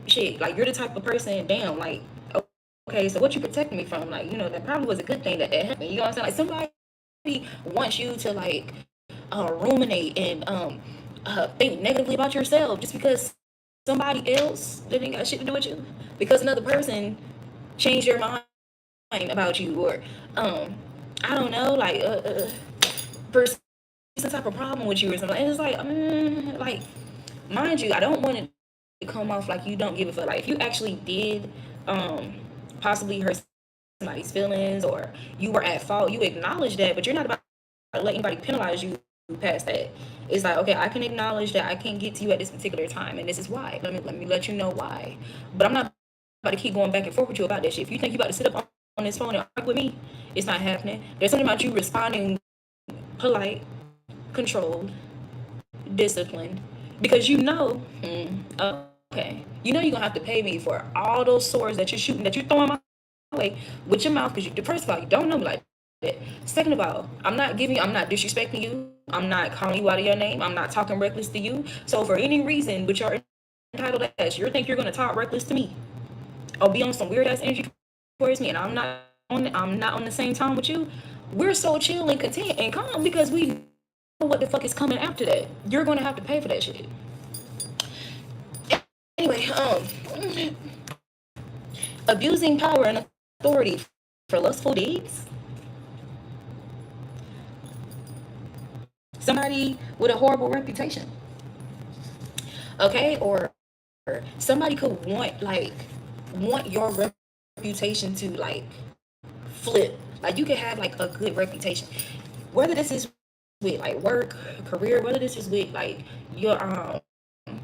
shit, like, you're the type of person, damn, like, okay, so what you protecting me from? Like, that probably was a good thing that happened. You know what I'm saying? Like, somebody wants you to, like, ruminate and think negatively about yourself just because somebody else that ain't got shit to do with you, because another person changed your mind about you, or I don't know, like, perceive some type of problem with you or something. And it's like, mind you, I don't want it to come off like you don't give a fuck. Like, if you actually did possibly hurt somebody's feelings, or you were at fault, you acknowledge that, but you're not about to let anybody penalize you past that. It's like, okay, I can acknowledge that I can't get to you at this particular time, and this is why. Let me let you know why. But I'm not about to keep going back and forth with you about that shit. If you think you about to sit up on this phone and argue with me, it's not happening. There's something about you responding polite, controlled, disciplined, because okay, you're gonna have to pay me for all those swords that you're shooting, that you're throwing my way with your mouth, because first of all, you don't know me like that. Second of all, I'm not disrespecting you. I'm not calling you out of your name. I'm not talking reckless to you. So for any reason, which you're entitled ass, you think you're gonna talk reckless to me, or be on some weird ass energy towards me, and I'm not on the same time with you. We're so chill and content and calm because we know what the fuck is coming after that. You're gonna have to pay for that shit. Anyway, abusing power and authority for lustful deeds. Somebody with a horrible reputation. Okay, or somebody could want your reputation to, like, flip. Like, you can have, like, a good reputation, whether this is with, like, work, career, whether this is with, like, your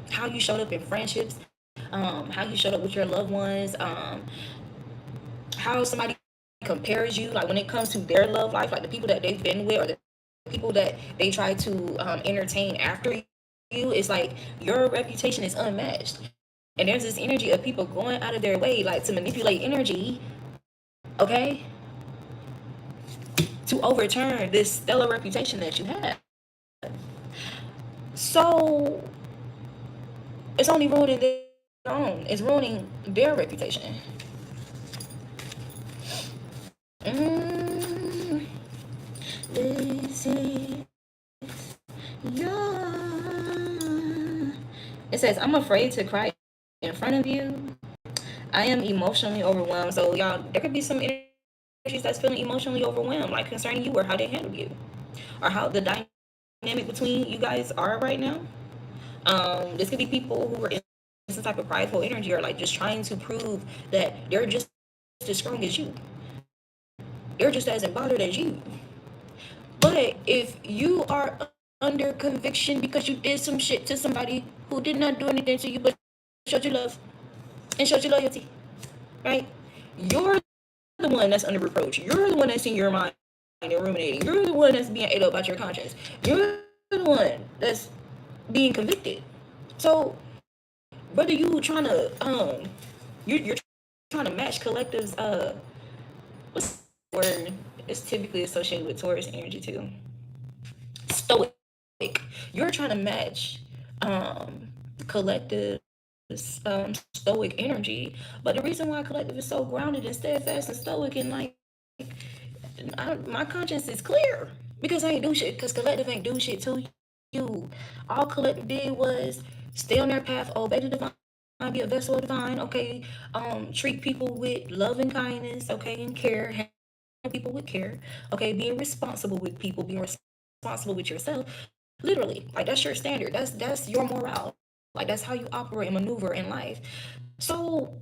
how you showed up in friendships, how you showed up with your loved ones, how somebody compares you, like, when it comes to their love life, like the people that they've been with, or the people that they try to entertain after you. It's like your reputation is unmatched, and there's this energy of people going out of their way, like, to manipulate energy, okay, to overturn this stellar reputation that you have. So it's only ruining their own. It's ruining their reputation. Mm, this is your... It says, I'm afraid to cry in front of you. I am emotionally overwhelmed. So, y'all, there could be some energies that's feeling emotionally overwhelmed, like, concerning you, or how they handle you, or how the dynamic between you guys are right now. This could be people who are in some type of prideful energy, or, like, just trying to prove that they're just as strong as you. They're just as bothered as you. But if you are under conviction because you did some shit to somebody who did not do anything to you but showed you love and showed you loyalty, right? You're the one that's under reproach. You're the one that's in your mind and ruminating. You're the one that's being ate up about your conscience. You're the one that's being convicted. So whether you trying to you're trying to match collectives, what's the word? It's typically associated with Taurus energy too. stoic. You're trying to match collective stoic energy. But the reason why collective is so grounded and steadfast and stoic and like my conscience is clear because I ain't do shit. Because collective ain't do shit to you. All collective did was stay on their path, obey the divine, be a vessel of divine. Okay, treat people with love and kindness. Okay, and care. Handle people with care. Okay, being responsible with people, being responsible with yourself. Literally, like that's your standard. That's your morale. Like that's how you operate and maneuver in life. So,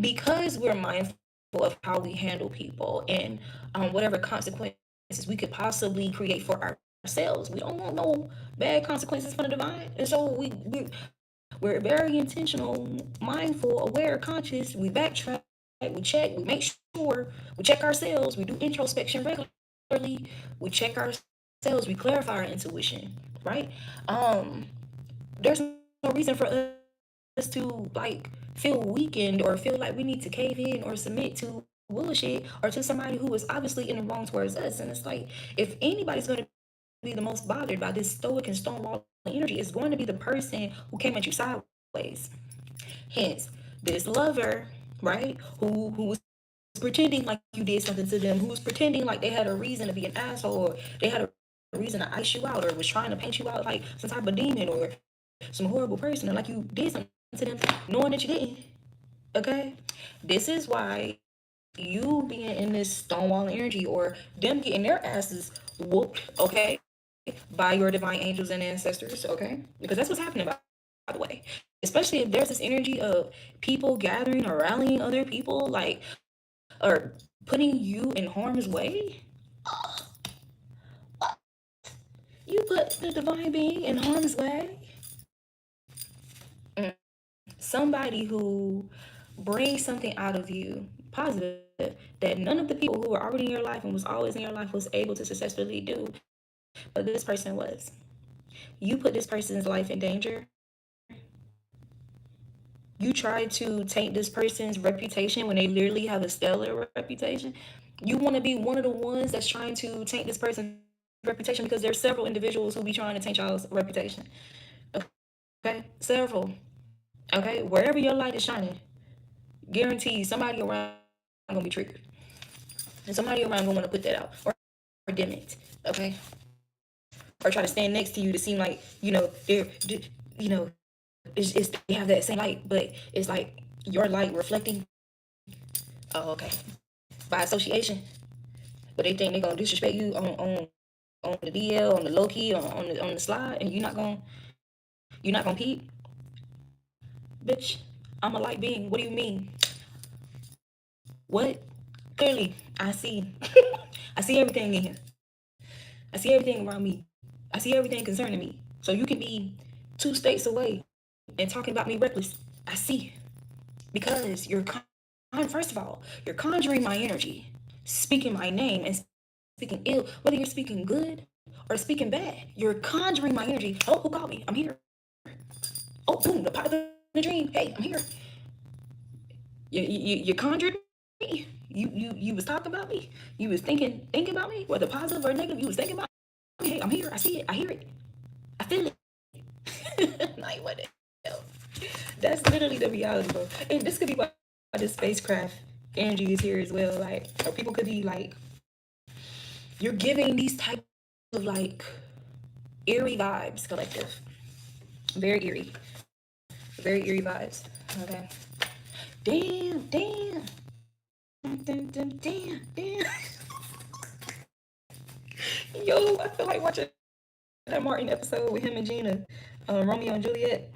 because we're mindful of how we handle people and whatever consequences we could possibly create for ourselves, we don't want no bad consequences from the divine. And so we're very intentional, mindful, aware, conscious. We backtrack, we check, we make sure, we check ourselves, we do introspection regularly, we check ourselves, we clarify our intuition, right? There's no reason for us to like feel weakened or feel like we need to cave in or submit to bullshit or to somebody who is obviously in the wrong towards us. And it's like, if anybody's going to be the most bothered by this stoic and stonewall energy, it's going to be the person who came at you sideways. Hence, this lover, right, who was pretending like you did something to them, who was pretending like they had a reason to be an asshole, or they had a reason to ice you out, or was trying to paint you out like some type of demon or some horrible person, and like you did something to them, knowing that you didn't. Okay, this is why you being in this stonewall energy, or them getting their asses whooped, okay, by your divine angels and ancestors, okay, because that's what's happening, by the way. Especially if there's this energy of people gathering or rallying other people, like, or putting you in harm's way. You put the divine being in harm's way. Somebody who brings something out of you positive that none of the people who were already in your life and was always in your life was able to successfully do, but this person was. You put this person's life in danger. You try to taint this person's reputation when they literally have a stellar reputation. You want to be one of the ones that's trying to taint this person's reputation, because there's several individuals who be trying to taint y'all's reputation. Okay, several. Okay, wherever your light is shining, guarantee somebody around gonna be triggered, and somebody around gonna want to put that out or dim it. Okay, or try to stand next to you to seem like they're you know it's they have that same light, but it's like your light reflecting. Oh, okay, by association, but they think they're gonna disrespect you on the DL, on the low key, on the slide, and you're not gonna peep, bitch. I'm a light being. What do you mean? What? Clearly, I see. I see everything in here. I see everything around me. I see everything concerning me. So you can be 2 states away and talking about me reckless. I see. Because first of all, you're conjuring my energy, speaking my name, and speaking ill, whether you're speaking good or speaking bad. You're conjuring my energy. Oh, who called me? I'm here. Oh, boom, the part of the dream. Hey, I'm here. You conjured me. You was talking about me. You was thinking about me, whether positive or negative. You was thinking about me. Hey, I'm here. I see it. I hear it. I feel it. Like what the hell? That's literally the reality, bro. And this could be why this spacecraft energy is here as well. Like, or people could be like, you're giving these type of like eerie vibes, collective. Very eerie. Very eerie vibes. Okay. Damn. Yo, I feel like watching that Martin episode with him and Gina, Romeo and Juliet,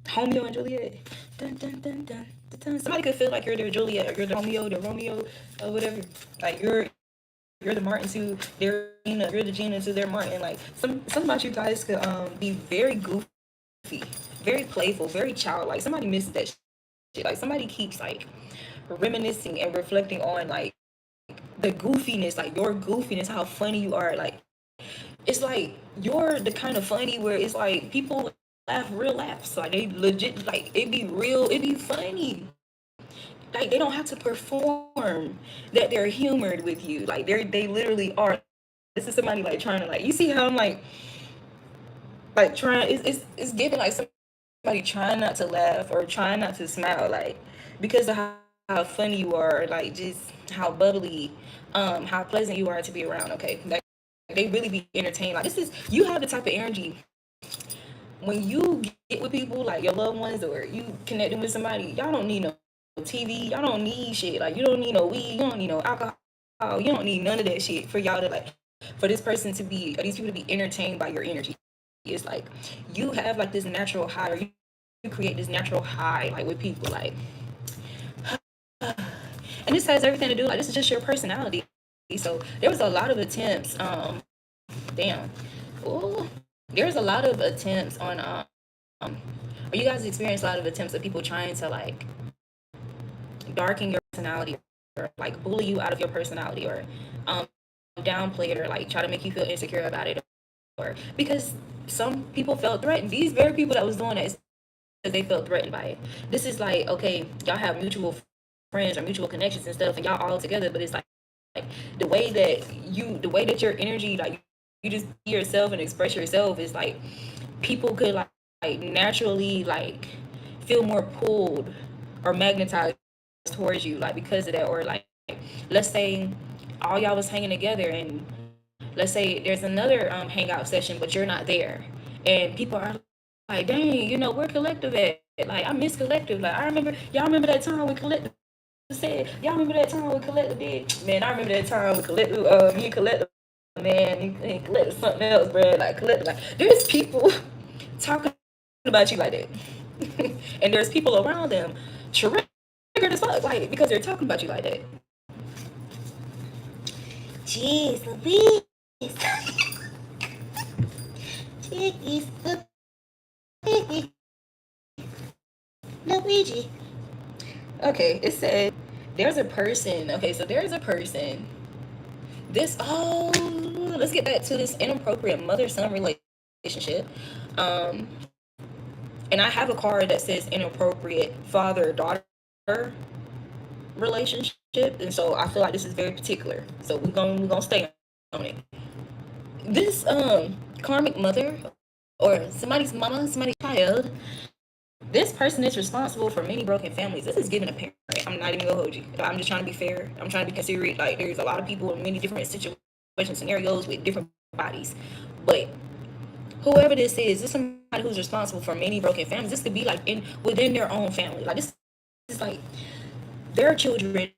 Homeo and Juliet. Dun, dun, dun, dun, dun, dun. Somebody could feel like you're their Juliet, or you're the Romeo, or whatever. Like you're the Martin to their Gina, you're the Gina to their Martin. Like some about you guys could be very goofy, very playful, very childlike. Somebody misses that shit. Like somebody keeps like reminiscing and reflecting on like the goofiness, like your goofiness, how funny you are. Like it's like you're the kind of funny where it's like people laugh real laughs. Like they legit, like it be real, it be funny. like they don't have to perform that they're humored with you. Like they literally are. This is somebody like trying to like, you see how I'm like trying, it's giving like somebody trying not to laugh or trying not to smile, like because of how funny you are, like just how bubbly, how pleasant you are to be around. Okay, like they really be entertained. Like this is, you have the type of energy when you get with people like your loved ones or you connecting with somebody. Y'all don't need no TV. Y'all don't need shit. Like you don't need no weed. You don't need no alcohol. You don't need none of that shit for y'all to like, for this person to be, or these people to be entertained by your energy. It's like you have like this natural high, or you create this natural high like with people, like, and this has everything to do, like this is just your personality. So there was a lot of attempts, damn, ooh, there's a lot of attempts on or you guys experience a lot of attempts of people trying to like darken your personality, or like bully you out of your personality, or downplay it, or like try to make you feel insecure about it, or because some people felt threatened. These very people that was doing that, because they felt threatened by it. This is like, okay, y'all have mutual friends or mutual connections and stuff, and y'all all together, but it's like the way that your energy, like you just be yourself and express yourself, is like people could like naturally like feel more pulled or magnetized towards you, like because of that. Or like, let's say all y'all was hanging together, and let's say there's another hangout session, but you're not there, and people are like, dang, we're collective at, like I miss collective. Like I remember, y'all remember that time we collective said, y'all remember that time we collective did, man. I remember that time we collective, me and collective, man, and collective something else, bro. Like collective, like there's people talking about you like that, and there's people around them triggered as fuck, like because they're talking about you like that. Jeez Louise. Jeez Luigi. Okay, it said there's a person. Okay, so there's a person. This, oh, let's get back to this inappropriate mother-son relationship. Um, and I have a card that says inappropriate father-daughter relationship, and so I feel like this is very particular. So we're gonna stay on it. This karmic mother, or somebody's mama, somebody's child, this person is responsible for many broken families. This is giving a parent. I'm not even gonna hold you. I'm just trying to be fair. I'm trying to be considerate. Like there's a lot of people in many different situations, scenarios with different bodies. But whoever this is somebody who's responsible for many broken families. This could be like within their own family. Like this is like their children's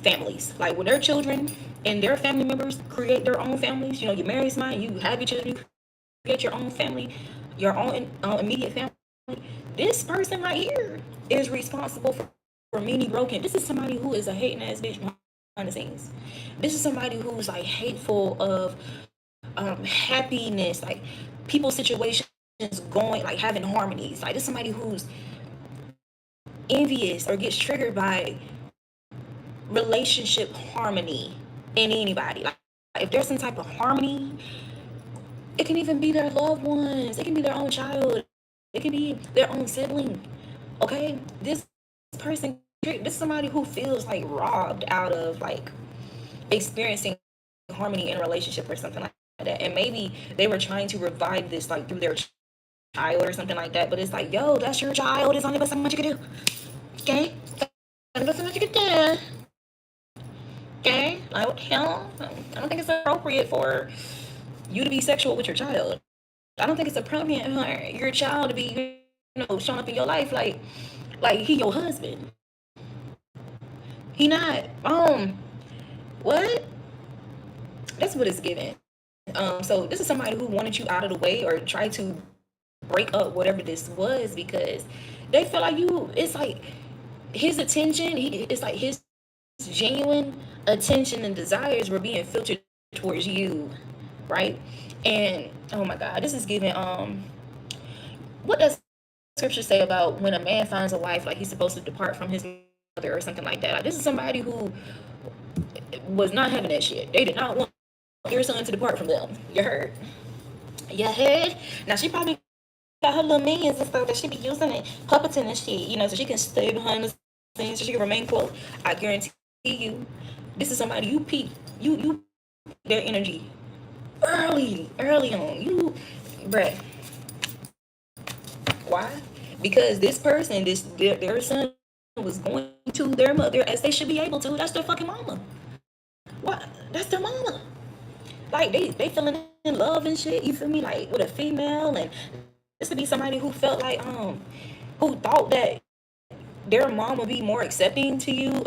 families. Like when their children and their family members create their own families, you marry somebody, you have your children, you create your own family, your own immediate family. This person right here is responsible for many broken. This is somebody who is a hating ass bitch behind the scenes. This is somebody who's like hateful of happiness, like people's situations going, like having harmonies. Like this is somebody who's envious or gets triggered by relationship harmony in anybody. Like if there's some type of harmony, it can even be their loved ones, it can be their own child, it can be their own sibling. Okay, this person, this is somebody who feels like robbed out of like experiencing harmony in a relationship or something like that. And maybe they were trying to revive this like through their child or something like that. But it's like, yo, that's your child. There's only but so much you can do. Okay? Only but so much you can do. Okay? Like what the hell? I don't think it's appropriate for you to be sexual with your child. I don't think it's appropriate for your child to be, showing up in your life like he your husband. He not. What? That's what it's giving. So this is somebody who wanted you out of the way or tried to break up whatever this was because they feel like it's like his attention, it's like his genuine attention and desires were being filtered towards you, right? And oh my God, this is giving what does scripture say about when a man finds a wife, like he's supposed to depart from his mother or something like that? Like, this is somebody who was not having that shit. They did not want your son to depart from them. You heard? You heard? Now she probably got her little minions and stuff that she be using it, puppeting and shit, so she can stay behind the saying? So she can remain quote. I guarantee you, this is somebody you peep. You their energy early on. Bruh. Why? Because this person, their son was going to their mother as they should be able to. That's their fucking mama. What? That's their mama. Like they feeling in love and shit. You feel me? Like with a female, and this could be somebody who felt like who thought that their mom would be more accepting to you,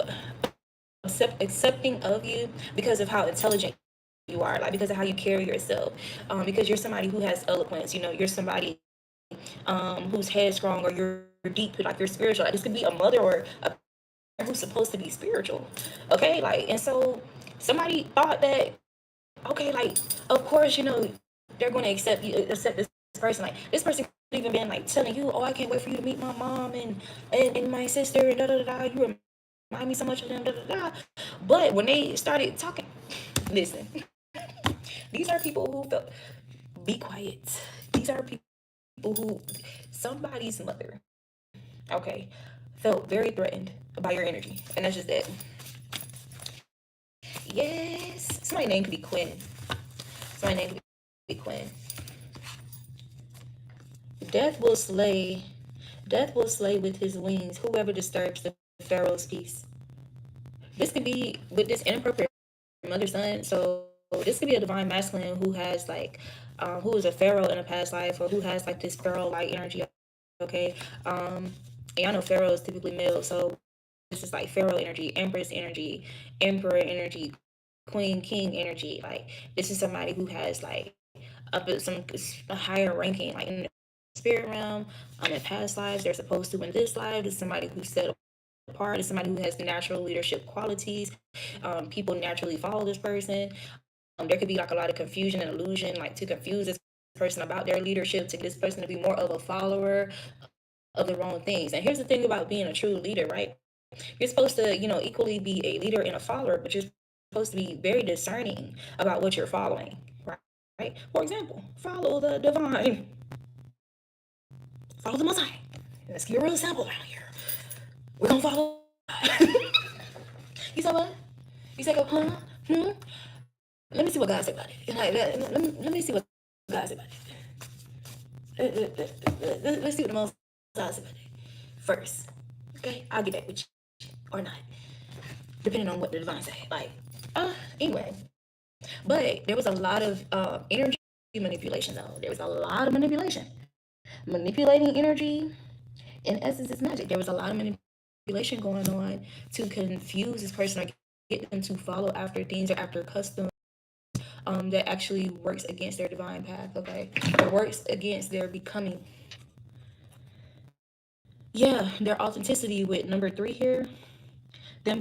accepting of you because of how intelligent you are, like because of how you carry yourself, because you're somebody who has eloquence. You know, you're somebody who's headstrong, or you're deep, like you're spiritual. Like this could be a mother or a parent who's supposed to be spiritual. Okay, like, and so somebody thought that, okay, like of course, you know, they're going to accept this person. Like this person could even been like telling you, oh, I can't wait for you to meet my mom and my sister and da da da. You remind me so much of them, da da da. But when they started talking, listen, these are people who felt, be quiet. These are people who, somebody's mother, okay, felt very threatened by your energy, and that's just it. Yes, somebody's name could be Quinn. Somebody's name could be Quinn. Death will slay. Death will slay with his wings whoever disturbs the Pharaoh's peace. This could be with this inappropriate mother son. So this could be a divine masculine who has like, who is a pharaoh in a past life, or who has like this pharaoh like energy. Okay, and y'all know pharaoh is typically male, so this is like pharaoh energy, empress energy, emperor energy, queen, king energy. Like this is somebody who has like up at some a higher ranking, like in the spirit realm. In past lives, they're supposed to in this life. This is somebody who's set apart. Is somebody who has natural leadership qualities. People naturally follow this person. There could be like a lot of confusion and illusion, like to confuse this person about their leadership, to get this person to be more of a follower of the wrong things. And here's the thing about being a true leader, right? You're supposed to, you know, equally be a leader and a follower, but you're supposed to be very discerning about what you're following, right? Right? For example, follow the divine, follow the Most High. Let's keep it real simple around here. We're gonna follow. You said what? You said, huh? Let me see what God said about it. Let me see what God said about it. Let's see what the Most High said about it first. Okay, I'll get back with you or not, depending on what the divine say. Like, anyway. But there was a lot of energy manipulation, though. There was a lot of manipulation. Manipulating energy, in essence, is magic. There was a lot of manipulation going on to confuse this person, or get them to follow after things or after customs that actually works against their divine path, okay? It works against their becoming. Yeah, their authenticity with number 3 here, them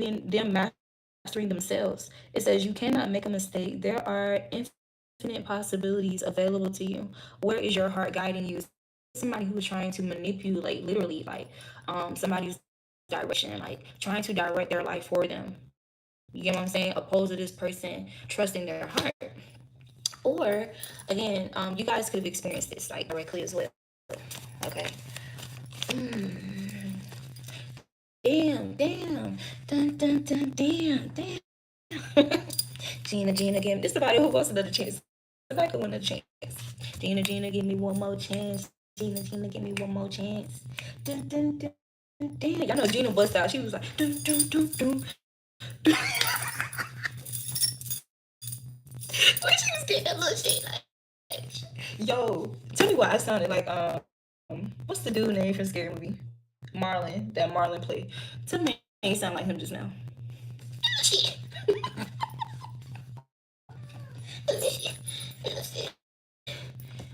mastering themselves. It says you cannot make a mistake. There are infinite possibilities available to you. Where is your heart guiding you? Somebody who is trying to manipulate, literally, like somebody's direction, like trying to direct their life for them. You get what I'm saying? Opposed to this person trusting their heart. Or again, you guys could have experienced this like directly as well. Okay. Damn. Damn. Gina, give me this. Somebody who wants another chance. I could win a chance. Gina, give me one more chance. Gina, give me one more chance. Damn. Y'all know Gina bust out. She was like, dun. When she was getting that little shit, like, yo, tell me why I sounded like what's the dude name from Scary Movie? Marlon. That Marlon played. Tell me I ain't sound like him just now. Shit.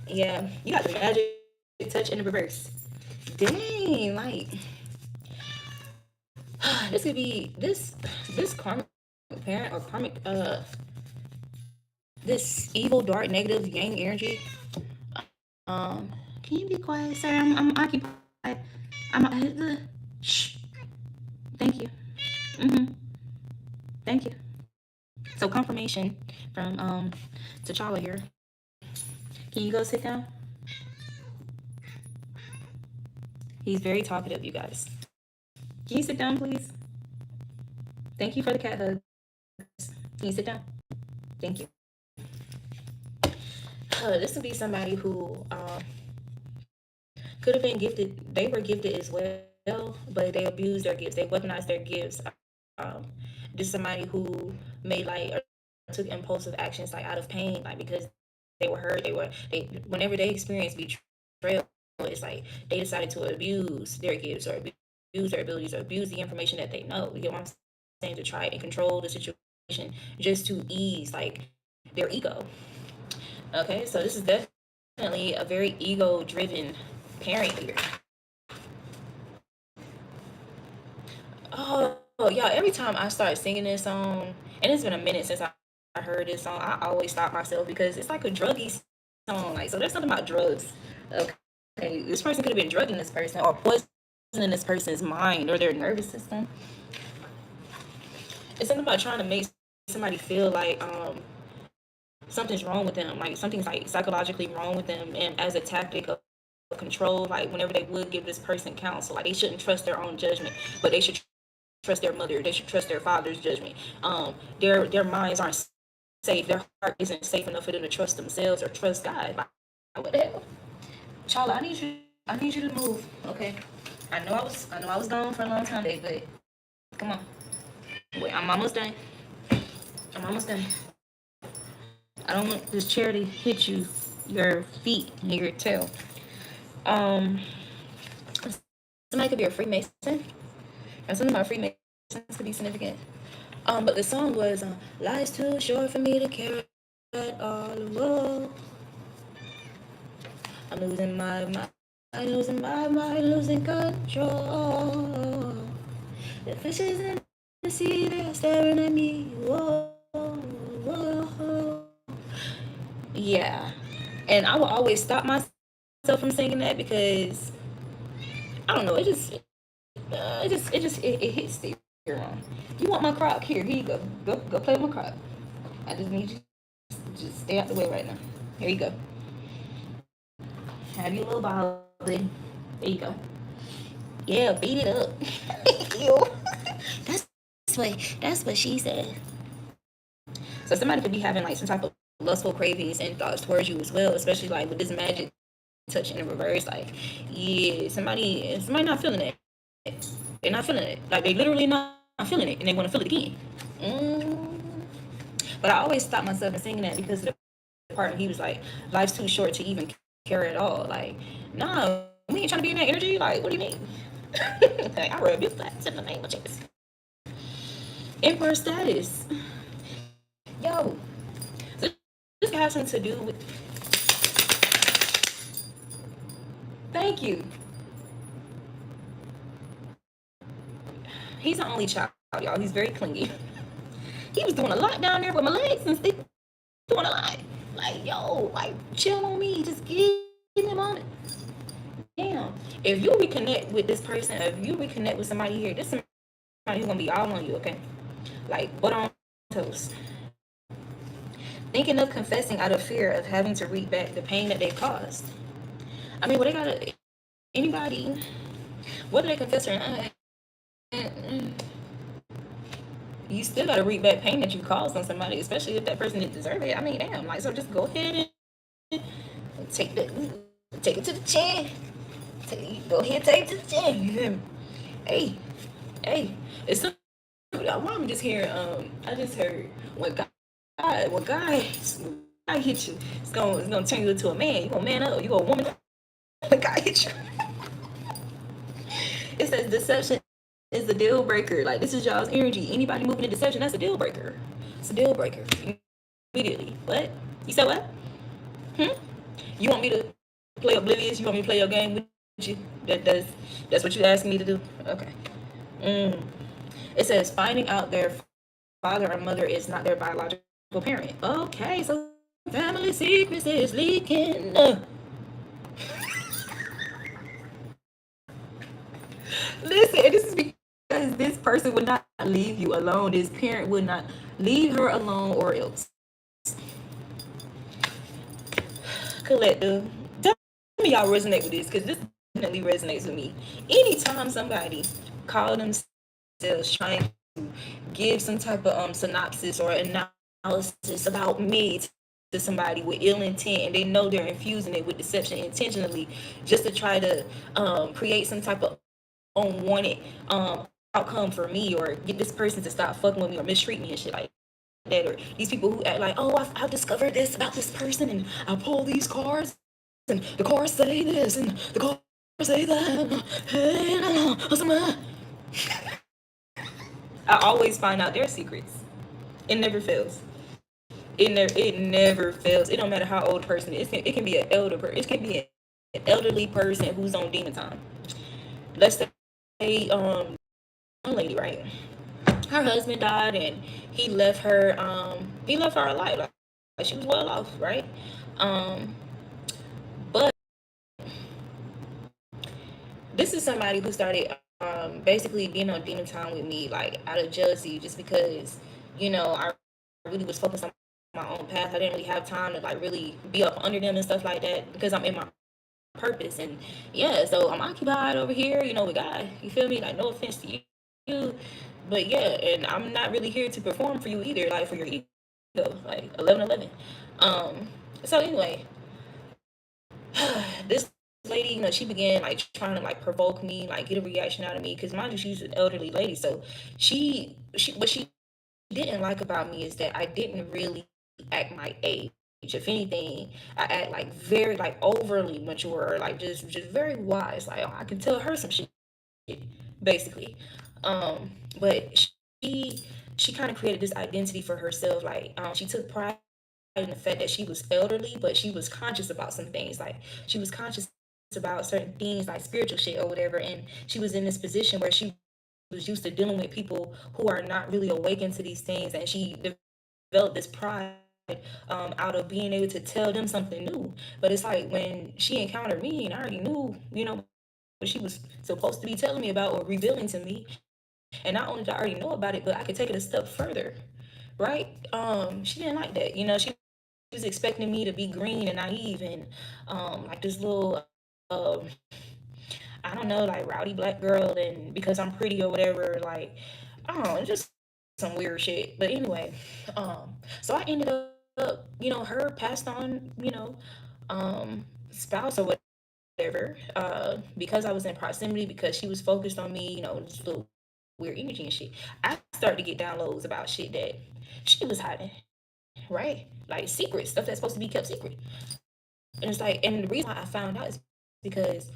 Yeah, you got the magic touch in the reverse. Dang, like this could be this karmic parent or karmic this evil dark negative yang energy. Can you be quiet, sir? I'm occupied. Shh. Thank you. Thank you. So confirmation from T'Challa here. Can you go sit down? He's very talkative, you guys. Can you sit down, please? Thank you for the cat hugs. Can you sit down? Thank you. This would be somebody who could have been gifted. They were gifted as well, but they abused their gifts. They weaponized their gifts. This is somebody who made like or took impulsive actions like out of pain, like because they were hurt. They whenever they experienced betrayal, it's like they decided to abuse their gifts or abuse their abilities or abuse the information that they know. You get what I'm saying? To try and control the situation just to ease like their ego. Okay, so this is definitely a very ego-driven parent here. Oh, yeah, every time I start singing this song, and it's been a minute since I heard this song, I always stop myself because it's like a druggy song. Like, so there's something about drugs. Okay, this person could have been drugging this person or poisoning this person's mind or their nervous system. It's something about trying to make somebody feel like something's wrong with them, like something's like psychologically wrong with them, and as a tactic of control, like whenever they would give this person counsel, like they shouldn't trust their own judgment, but they should trust their mother, they should trust their father's judgment. Their minds aren't safe, their heart isn't safe enough for them to trust themselves or trust God. Like, what the hell? Charlie, I need you to move. Okay. I know I was gone for a long time today, but come on. Wait, I'm almost done. I'm almost done. I don't want this chair to hit you, your feet and your tail. Um, Somebody could be a Freemason, and something about Freemasons could be significant. But the song was "Life's too short for me to carry at all." Whoa. I'm losing my mind, losing my mind, losing control. The fishes in the sea, they're staring at me. Whoa, whoa. Yeah, and I will always stop myself from singing that because I don't know. It hits the ear. You want my crock? Here you go. Go play with my crock. I just need you to just stay out the way right now. Here you go. Have your little ball, buddy. There you go. Yeah, beat it up. Ew. That's what she said. So somebody could be having like some type of lustful cravings and thoughts towards you as well, especially like with this magic touch in the reverse. Like, yeah, somebody not feeling it. They're not feeling it. Like they literally not feeling it, and they want to feel it again. Mm. But I always stop myself in singing that because of the part where he was like, "Life's too short to even care at all." Like, nah, we ain't trying to be in that energy. Like, what do you mean? Like, I rub your flat in the name of Jesus. Emperor status. Yo, so this has something to do with. Thank you. He's an only child, y'all. He's very clingy. He was doing a lot down there with my legs and still doing a lot. Like, yo, like, chill on me. Just give me a moment. Damn. If you reconnect with this person, if you reconnect with somebody here, this is somebody who's gonna be all on you, okay? Like, butter on toast. Thinking of confessing out of fear of having to reap back the pain that they caused. I mean, what they gotta, anybody, whether they confess or not, you still gotta reap back pain that you caused on somebody, especially if that person didn't deserve it. I mean, damn, like, so just go ahead and take it to the chin. Go ahead, take it to the chin. You hear me? Hey, it's something. I'm just hearing. I just heard when God hit you, it's gonna turn you into a man. You gonna man up. You gonna woman up. When God hit you. It says deception is a deal breaker. Like, this is y'all's energy. Anybody moving in deception, that's a deal breaker. It's a deal breaker. Immediately. What? You said what? You want me to play oblivious? You want me to play your game with you? That's what you asking me to do? Okay. It says finding out their father or mother is not their biological parent. Okay, so family secrets is leaking. Listen, this is because this person would not leave you alone. This parent would not leave her alone or else. Collective. Tell me y'all resonate with this because this definitely resonates with me. Anytime somebody call themselves trying to give some type of synopsis or analysis about me to somebody with ill intent, and they know they're infusing it with deception intentionally, just to try to create some type of unwanted outcome for me, or get this person to stop fucking with me or mistreat me and shit like that. Or these people who act like, oh, I've discovered this about this person, and I pull these cards, and the cards say this, and the cards say that. I always find out their secrets. It never fails. It never fails. It don't matter how old a person is. It can be an elder person. It can be an elderly person who's on demon time. Let's say one lady, right? Her husband died, and he left her alive. Like she was well off, right? Um but this is somebody who started basically being on demon time with me, like out of jealousy, just because I really was focused on my own path. I didn't really have time to like really be up under them and stuff like that, because I'm in my purpose. And yeah, so I'm occupied over here, with God. You feel me? Like, no offense to you, but yeah, and I'm not really here to perform for you either, like for your ego, like 11:11. So anyway, this lady, she began like trying to like provoke me, like get a reaction out of me, because mind you, she's an elderly lady. So she what she didn't like about me is that I didn't really act my age. If anything, I act like very like overly mature, or like just very wise. Like, I can tell her some shit, basically. But she kind of created this identity for herself. Like, she took pride in the fact that she was elderly, but she was conscious about some things. Like, she was conscious about certain things, like spiritual shit or whatever. And she was in this position where she was used to dealing with people who are not really awakened to these things, and she developed this pride out of being able to tell them something new. But it's like when she encountered me, and I already knew, what she was supposed to be telling me about or revealing to me. And not only did I already know about it, but I could take it a step further, right? She didn't like that. She was expecting me to be green and naive, and like this little um I don't know, like rowdy black girl, and because I'm pretty or whatever, like, I don't know, just some weird shit. But anyway, so I ended up, her passed on, spouse or whatever, because I was in proximity, because she was focused on me, just little weird energy and shit. I started to get downloads about shit that she was hiding, right? Like secret stuff that's supposed to be kept secret. And it's like, and the reason why I found out is because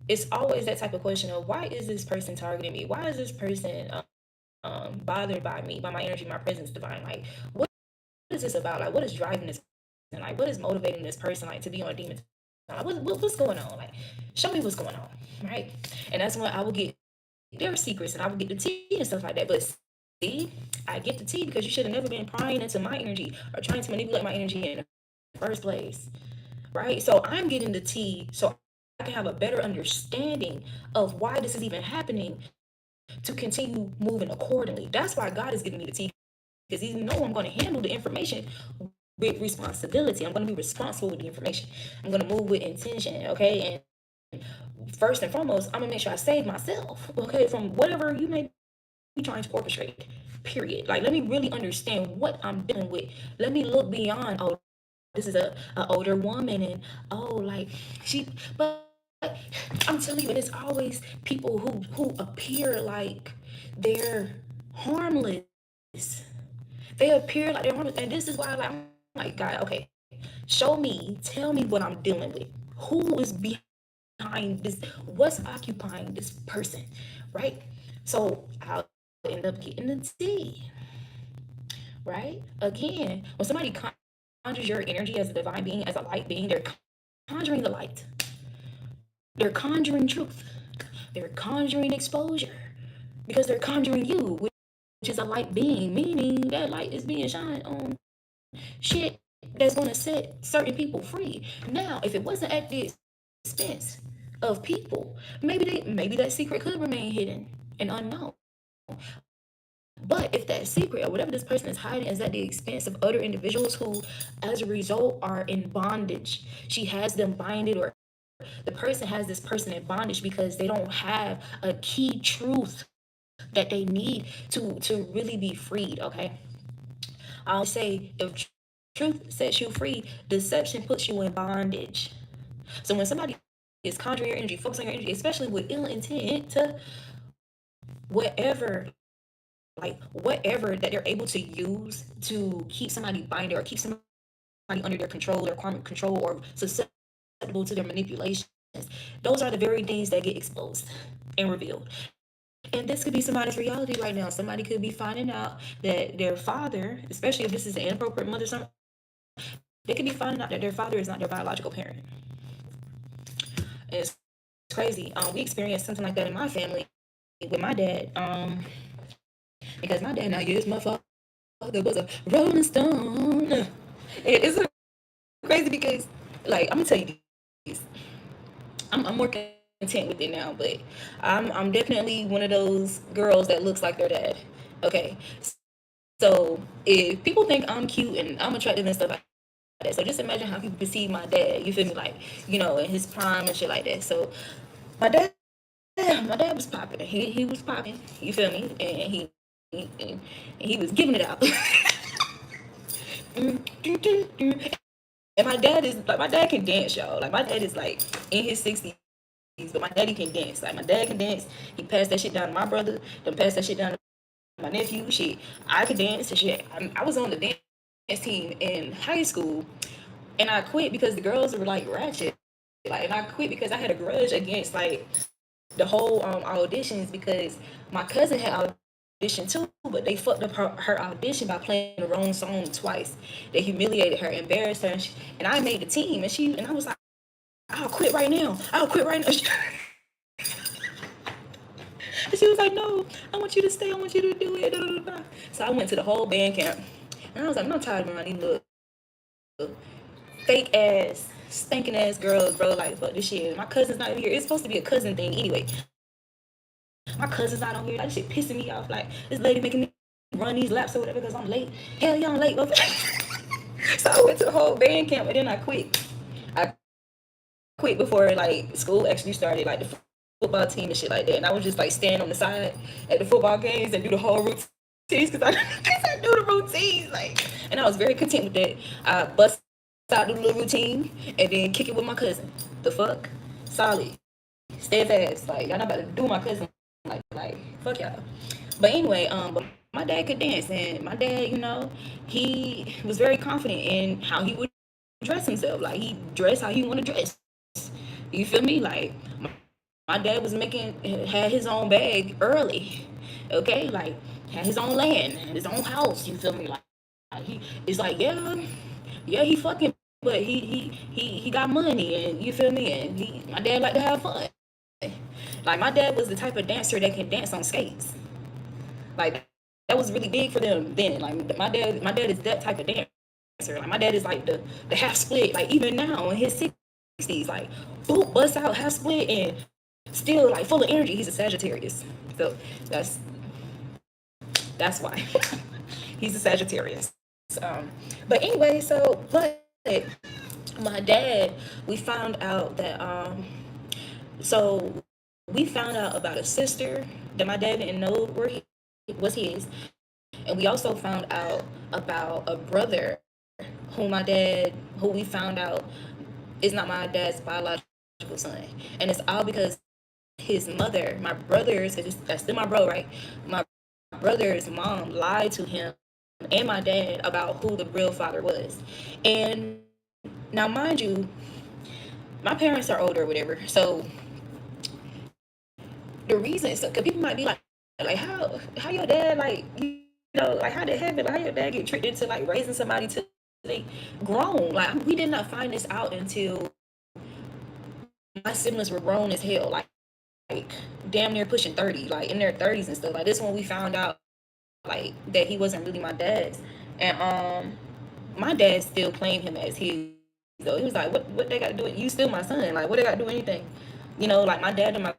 it's always that type of question of, why is this person targeting me? Why is this person bothered by me, by my energy, my presence divine? Like, what is this about? Like, what is driving this person? Like, what is motivating this person, like, to be on demon? Like, what's going on? Like, show me what's going on, right? And that's when I will get their secrets, and I will get the tea and stuff like that. But see, I get the tea because you should have never been prying into my energy or trying to manipulate my energy in the first place, right? So I'm getting the tea so I can have a better understanding of why this is even happening, to continue moving accordingly. That's why God is giving me the tea, because He knows I'm going to handle the information with responsibility. I'm going to be responsible with the information. I'm going to move with intention, okay? And first and foremost, I'm going to make sure I save myself, okay, from whatever you may be trying to orchestrate, period. Like, let me really understand what I'm dealing with. Let me look beyond, oh, this is a older woman, and oh, like, but I'm telling you, it's always people who appear like they're harmless. They appear like they're harmless, and this is why, like, I'm like, God, okay, show me, tell me what I'm dealing with. Who is behind this? What's occupying this person, right? So I'll end up getting the tea, right? Again, when somebody conjures your energy as a divine being, as a light being, they're conjuring the light. They're conjuring truth. They're conjuring exposure, because they're conjuring you, which is a light being, meaning that light is being shined on shit that's going to set certain people free. Now, if it wasn't at the expense of people, maybe that secret could remain hidden and unknown. But if that secret or whatever this person is hiding is at the expense of other individuals who, as a result, are in bondage, she has them binded or the person has this person in bondage because they don't have a key truth that they need to really be freed. Okay, I always say if truth sets you free, deception puts you in bondage. So when somebody is conjuring your energy, focusing your energy, especially with ill intent, whatever, like whatever that they're able to use to keep somebody binded or keep somebody under their control, their karmic control, or susceptible to their manipulations, those are the very things that get exposed and revealed. And this could be somebody's reality right now. Somebody could be finding out that their father, especially if this is an inappropriate mother, they could be finding out that their father is not their biological parent. And it's crazy. We experienced something like that in my family with my dad. Because my dad now, yes, my father was a Rolling Stone. It's so crazy because, like, I'm gonna tell you this. I'm more content with it now, but I'm definitely one of those girls that looks like their dad. Okay, so if people think I'm cute and I'm attractive and stuff like that, so just imagine how people perceive my dad. You feel me? Like, in his prime and shit like that. So my dad, my dad was popping. He was popping. You feel me? And he was giving it out. And my dad is like, my dad can dance, y'all. Like, my dad is like in his 60s, but my daddy can dance. Like, my dad can dance. He passed that shit down to my brother. Then passed that shit down to my nephew. Shit, I could dance and shit. I was on the dance team in high school, and I quit because the girls were like ratchet. Like, and I quit because I had a grudge against like the whole auditions because my cousin had audition too, but they fucked up her audition by playing the wrong song twice. They humiliated her, embarrassed her, and I made the team, and I was like, I'll quit right now. I'll quit right now. And she was like, no, I want you to stay. I want you to do it. Da, da, da. So I went to the whole band camp, and I was like, I'm not tired of these little fake ass, stinking ass girls, bro. Like, fuck this shit. My cousin's not here. It's supposed to be a cousin thing anyway. My cousin's not on here. That shit pissing me off. Like, this lady making me run these laps or whatever because I'm late. Hell yeah, I'm late. So I went to the whole band camp and then I quit. I quit before like school actually started, like the football team and shit like that. And I was just like stand on the side at the football games and do the whole routines because I do the routines. Like, and I was very content with that. I bust out do the little routine and then kick it with my cousin. The fuck? Solid. Steadfast. Like, y'all not about to do my cousin like fuck y'all. But anyway, but my dad could dance, and my dad, he was very confident in how he would dress himself. Like, he dressed how he want to dress. You feel me? Like, my dad had his own bag early. Okay, like, had his own land, his own house. You feel me? Like he it's like, yeah, he fucking, but he got money, and you feel me? And my dad like to have fun. Like, my dad was the type of dancer that can dance on skates. Like, that was really big for them then. Like, my dad is that type of dancer. Like, my dad is like the half split. Like, even now in his 60s, like, boop, bust out half split and still like full of energy. He's a Sagittarius, so that's why he's a Sagittarius. But anyway, but my dad, we found out that so we found out about a sister that my dad didn't know was his, and we also found out about a brother who we found out is not my dad's biological son, and it's all because his mother, my brother's, that's still my bro, right? My brother's mom lied to him and my dad about who the real father was. And now, mind you, my parents are older or whatever, so the reason, so because people might be like how your dad, like, like, how did heaven, like, how your dad get tricked into like raising somebody till they grown? Like, we did not find this out until my siblings were grown as hell, like damn near pushing 30, like in their 30s and stuff. Like, this one we found out like that he wasn't really my dad's, and my dad still claimed him as his. So he was like, what they got to do it? You still my son. Like, what they got to do anything? Like, my dad and my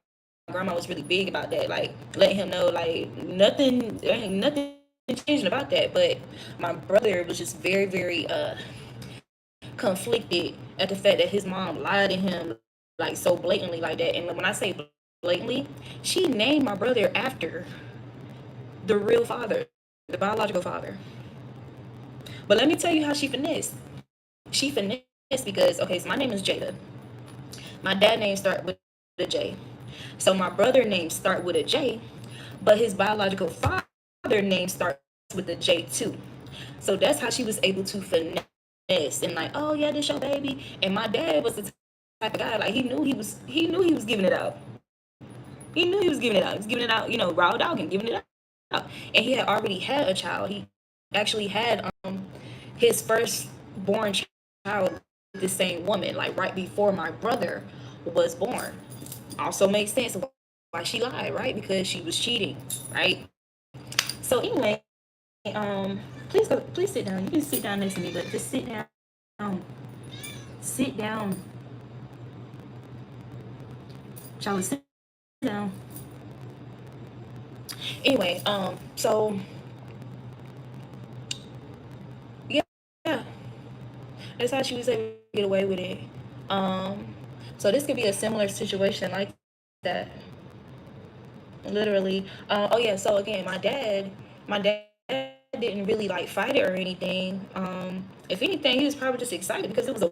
grandma was really big about that, like letting him know like there ain't nothing changing about that. But my brother was just very, very conflicted at the fact that his mom lied to him, like so blatantly like that. And when I say blatantly, she named my brother after the real father, the biological father. But let me tell you how she finessed. She finessed because, okay, so my name is Jada. My dad name start with a J. So my brother name start with a J, but his biological father name starts with a J too. So that's how she was able to finesse and like, oh yeah, this your baby. And my dad was the type of guy, like he knew he was giving it out. He knew he was giving it out. He was giving it out, raw dog and giving it out. And he had already had a child. He actually had his first born child with the same woman, like right before my brother was born. Also makes sense why she lied, right? Because she was cheating, right? So anyway, please sit down. You can sit down next to me, but just sit down. Sit down. Charlie, sit down. Anyway, so yeah, yeah, that's how she was able to get away with it. Um, so this could be a similar situation like that, literally. Oh yeah. So again, my dad didn't really like fight it or anything. If anything, he was probably just excited because it was a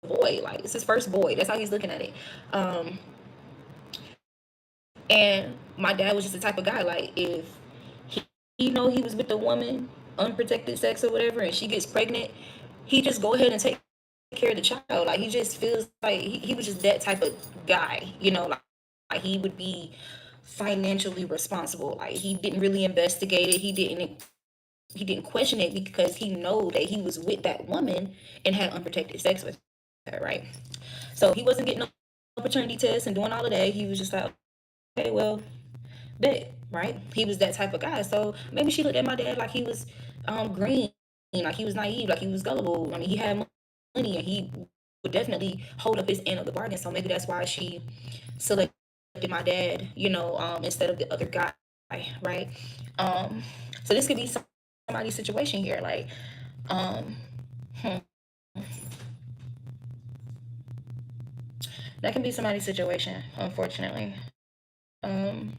boy. Like it's his first boy. That's how he's looking at it. Um, and my dad was just the type of guy like if he know he was with a woman, unprotected sex or whatever, and she gets pregnant, he just go ahead and take care of the child. Like he just feels like he was just that type of guy, like he would be financially responsible. Like he didn't really investigate it. He didn't question it because he know that he was with that woman and had unprotected sex with her, right? So he wasn't getting no paternity tests and doing all of that. He was just like, okay, well, that right. He was that type of guy. So maybe she looked at my dad like he was green, like he was naive, like he was gullible. I mean, he had money and he would definitely hold up his end of the bargain. So maybe that's why she selected my dad, instead of the other guy, right? Um, so this could be somebody's situation here, like, um, hmm, that can be somebody's situation, unfortunately. Um,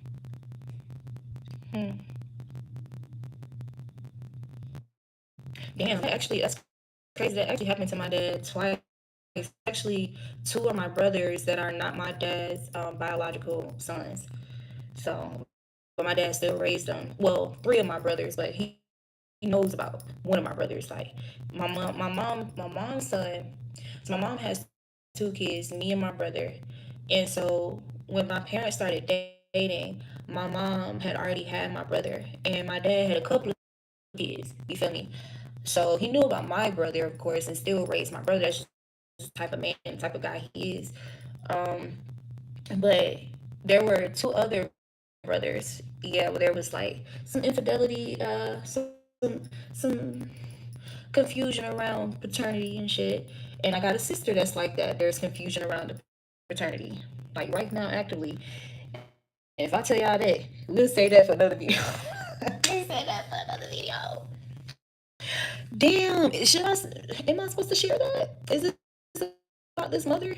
hmm. Damn, that's crazy. That actually happened to my dad twice. Actually, two of my brothers that are not my dad's biological sons. So, but my dad still raised them. Well, three of my brothers, but he knows about one of my brothers. Like my mom's son. So my mom has two kids, me and my brother. And so when my parents started dating, my mom had already had my brother, and my dad had a couple of kids. You feel me? So he knew about my brother, of course, and still raised my brother. That's just the type of man, type of guy he is. Um, but there were two other brothers. Yeah, well, there was like some infidelity, some confusion around paternity and shit. And I got a sister that's like that. There's confusion around the paternity, like right now, actively. And if I tell y'all that, we'll say that for another video. We'll say that for another video. Damn, am I supposed to share that? Is it about this mother?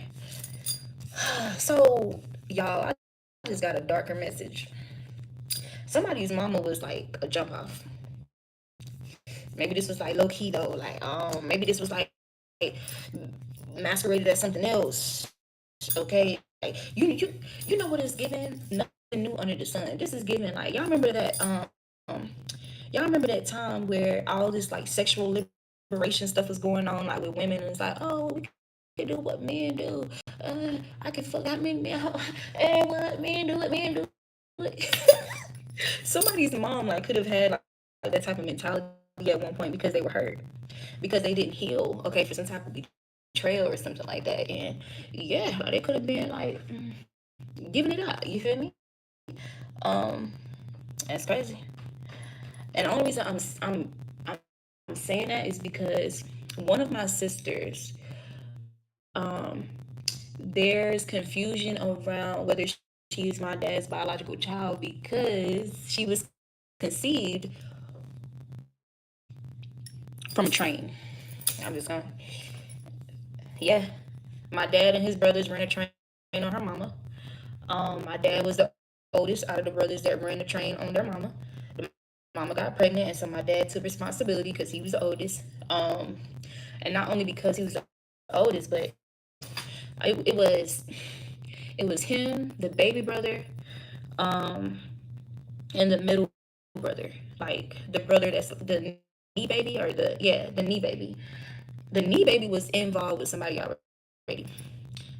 So, y'all, I just got a darker message. Somebody's mama was like a jump off. Maybe this was like low key though. Like, maybe this was like masqueraded as something else. Okay, like you know what it's giving? Nothing new under the sun. This is giving like y'all remember that time where all this like sexual liberation stuff was going on like with women, and it's like, oh, we can do what men do. I can fuck out men now. And what men do, what men do. Somebody's mom like could have had like that type of mentality at one point because they were hurt, because they didn't heal, okay, for some type of betrayal or something like that. And yeah, they could have been like giving it up. You feel me? Um, that's crazy. And the only reason I'm saying that is because one of my sisters, um, there's confusion around whether she is my dad's biological child because she was conceived from a train. I'm just gonna, yeah. My dad and his brothers ran a train on her mama. My dad was the oldest out of the brothers that ran the train on their mama. The mama got pregnant, and so my dad took responsibility because he was the oldest. And not only because he was the oldest, but it was him, the baby brother, um, and the middle brother, like the brother that's the knee baby, or the knee baby. The knee baby was involved with somebody already,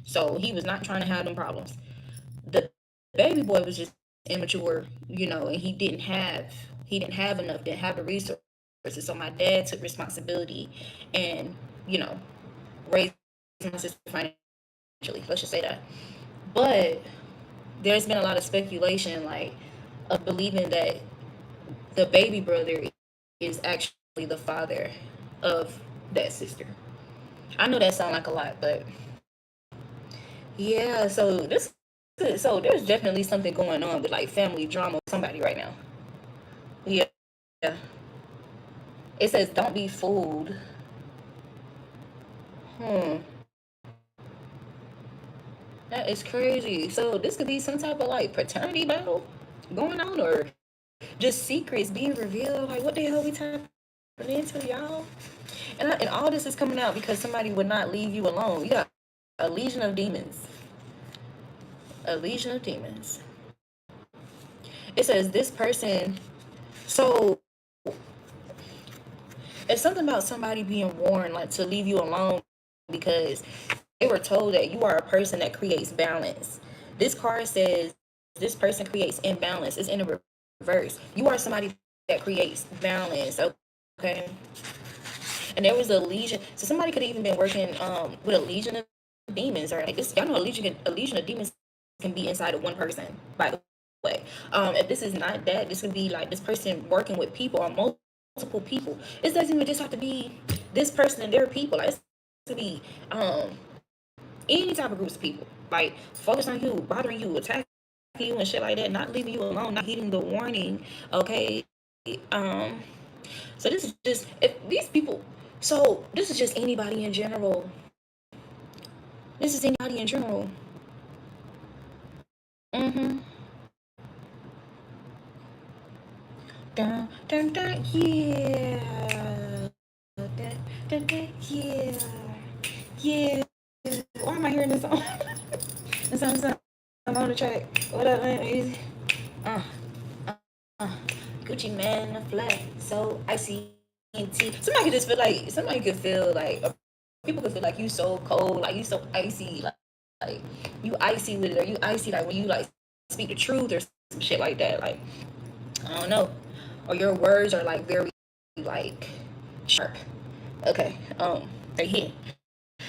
so he was not trying to have them problems. The baby boy was just immature, and he didn't have enough, didn't have the resources. So my dad took responsibility and you know raised my sister financially. Let's just say that. But there's been a lot of speculation, like, of believing that the baby brother is actually the father of that sister. I know that sounds like a lot, but yeah. So there's definitely something going on with like family drama with somebody right now. Yeah. Yeah. It says don't be fooled. Hmm. That is crazy. So this could be some type of like paternity battle going on, or just secrets being revealed. Like, what the hell we tapping into, y'all? And all this is coming out because somebody would not leave you alone. You got a legion of demons. A legion of demons. It says this person. So it's something about somebody being warned, like, to leave you alone because they were told that you are a person that creates balance. This card says this person creates imbalance. It's in the reverse. You are somebody that creates balance. Okay. And there was a legion. So somebody could have even been working with a legion of demons, or like this. Y'all know a legion of demons can be inside of one person. By the way, if this is not that, this could be like this person working with people or multiple people. It doesn't even just have to be this person and their people. Like, it could be any type of groups of people. Like, focus on you, bothering you, attacking you, and shit like that. Not leaving you alone, not heeding the warning. Okay. Um. So this is just if these people. So this is just anybody in general. This is anybody in general. Mm-hmm. Dun, dun, dun, yeah. Dun, dun, dun, yeah. Yeah. Why am I hearing this song? It sounds like I'm on the track. What up, man? Easy. Uh, uh. Gucci man, the flag. So icy and tea. Somebody could feel like people could feel like you so cold, like you so icy, like you icy with it, or you icy like when you like speak the truth or some shit like that. Like, I don't know, or your words are like very like sharp. Okay, they hit.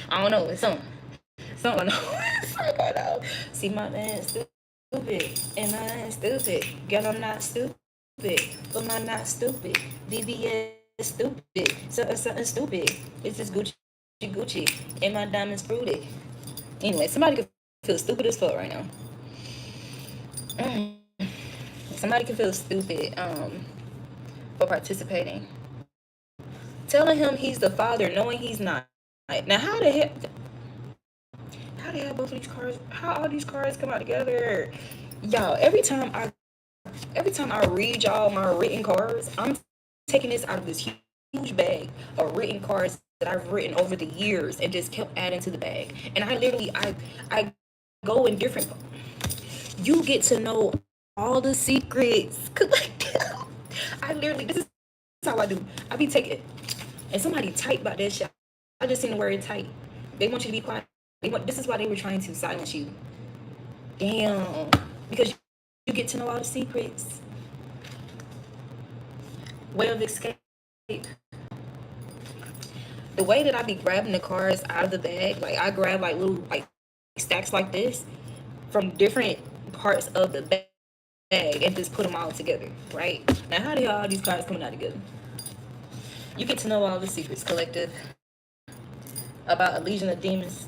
I don't know. It's something. Something I know. See, my man stupid, and my man stupid. Girl, I'm not stupid, but I'm not stupid. DBS stupid, something stupid. It's just Gucci, and my diamonds fruity. Anyway, somebody could feel stupid as fuck right now. Mm. Somebody could feel stupid for participating. Telling him he's the father, knowing he's not. Now, how the hell both of these cards? How all these cards come out together? Y'all, every time I read y'all my written cards, I'm taking this out of this huge bag of written cards that I've written over the years and just kept adding to the bag. And I literally I go in different. You get to know all the secrets. Cause like, I literally, this is how I do. I be taking, and somebody type about that shit. I just seen the word type. They want you to be quiet. This is why they were trying to silence you. Damn, because you get to know all the secrets. Way of escape. The way that I be grabbing the cards out of the bag, like I grab like little like stacks like this from different parts of the bag and just put them all together, right? Now, how do all these cards coming out together? You get to know all the secrets, collective, about a legion of demons.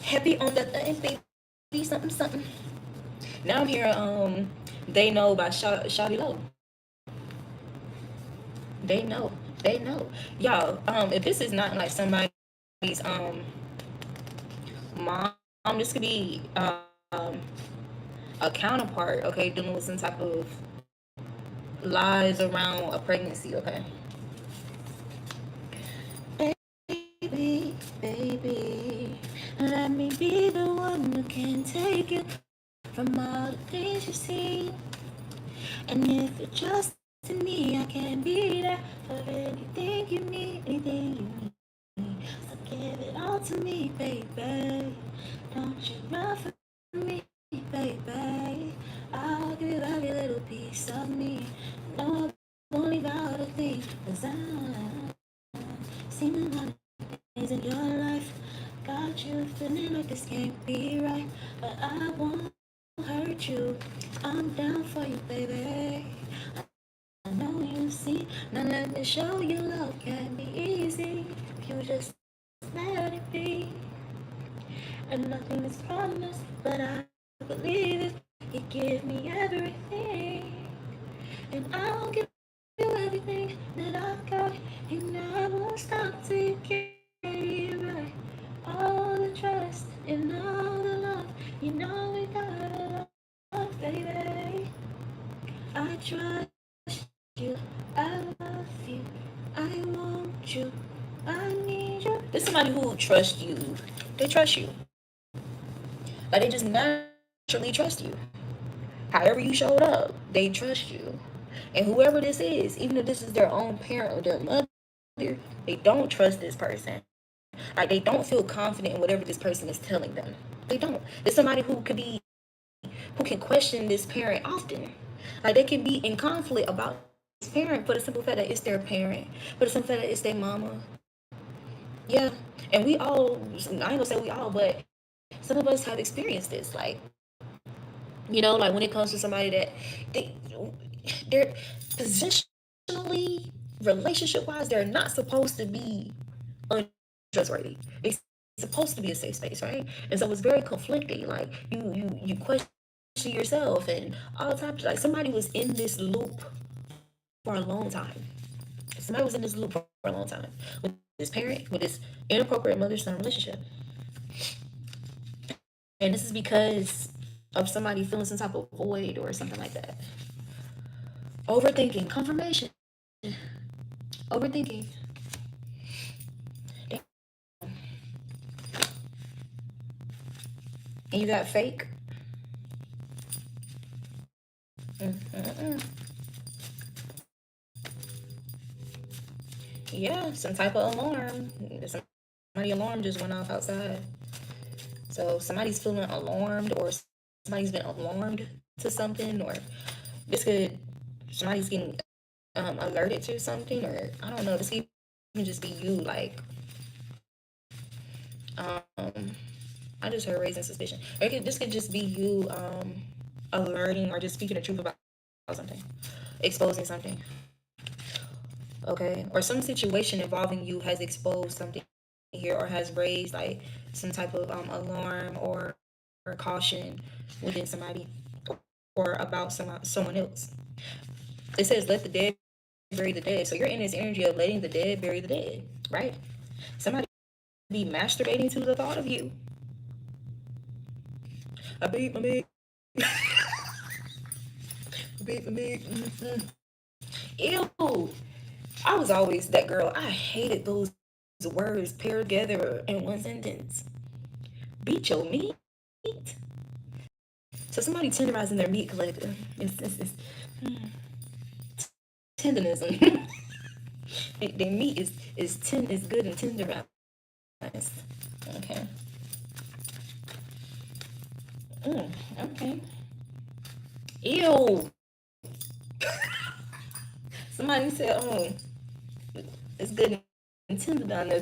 Happy on the thing, baby, something, something. Now I'm here. They know by Shawty Low. They know. Y'all. If this is not like somebody's mom. This could be a counterpart, okay, dealing with some type of lies around a pregnancy, okay. Baby, baby, let me be the one who can take you from all the things you see. And if you trust in me, I can be there for anything you need, anything you need. So give it all to me, baby. Don't you run from me, baby. I'll give you every little piece of me. No, I won't leave out a thing, 'cause I've seen a lot of things in your life. Got you feeling like this can't be right, but I won't hurt you. I'm down for you, baby. I know you see. Now let me show you love can be easy if you just let it be. And nothing is promised, but I believe it. You give me everything, and I'll give you everything that I've got, and I won't stop till you get it right. All the trust and all the love, you know we gotta love, baby. I trust you, I love you, I want you, I need you. There's somebody who trusts you. They trust you. Like they just naturally trust you. However you showed up, they trust you. And whoever this is, even if this is their own parent or their mother, they don't trust this person. Like they don't feel confident in whatever this person is telling them. They don't. There's somebody who can question this parent often. Like they can be in conflict about this parent for the simple fact that it's their parent, for the simple fact that it's their mama. Yeah. And we all, I ain't gonna say we all, but some of us have experienced this. Like, like when it comes to somebody that they they're positionally, relationship wise, they're not supposed to be untrustworthy. It's supposed to be a safe space, right? And so it's very conflicting. Like you question yourself and all types. Like somebody was in this loop for a long time. Somebody was in this loop for a long time with this parent, with this inappropriate mother-son relationship. And this is because of somebody feeling some type of void or something like that. Overthinking, confirmation, overthinking. And you got fake. Mm-mm. Yeah, some type of alarm. Somebody alarm just went off outside. So somebody's feeling alarmed, or somebody's been alarmed to something, or this could somebody's getting alerted to something, or I don't know. This could even just be you, like I just heard raising suspicion. This could just be you alerting or just speaking the truth about something, exposing something. Okay, or some situation involving you has exposed something here, or has raised like some type of alarm or caution within somebody or about someone else. It says let the dead bury the dead. So you're in this energy of letting the dead bury the dead, right? Somebody be masturbating to the thought of you. I beat my big. I beat my big. Mm-hmm. Ew. I was always that girl. I hated those words paired together in one sentence. Beat your meat. So somebody tenderizing their meat collector. It's tenderism. Their meat is good and tenderized. Okay. Okay. Ew. Somebody said, "Oh, it's good and tender down there."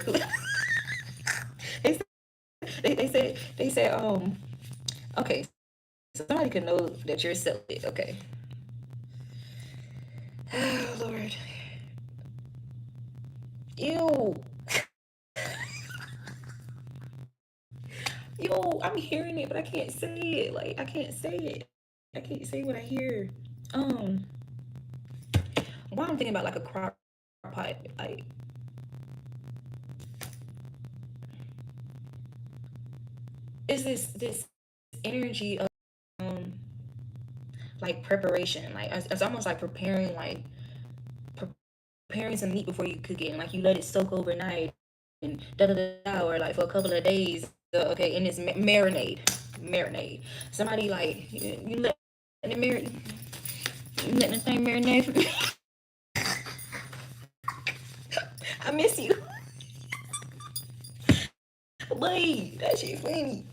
they they said, okay. So somebody could know that you're celibate. Okay. Oh Lord. Ew. Yo, I'm hearing it, but I can't say it. Like I can't say it. I can't say what I hear. Um, why I'm thinking about like a crock pot, like, It's this energy of like preparation. Like it's almost like preparing some meat before you cook it, and like you let it soak overnight and da da da, or like for a couple of days. Okay, and it's marinade. Somebody like you let it marinate. You letting the thing marinate for me. I miss you. Wait, that shit funny,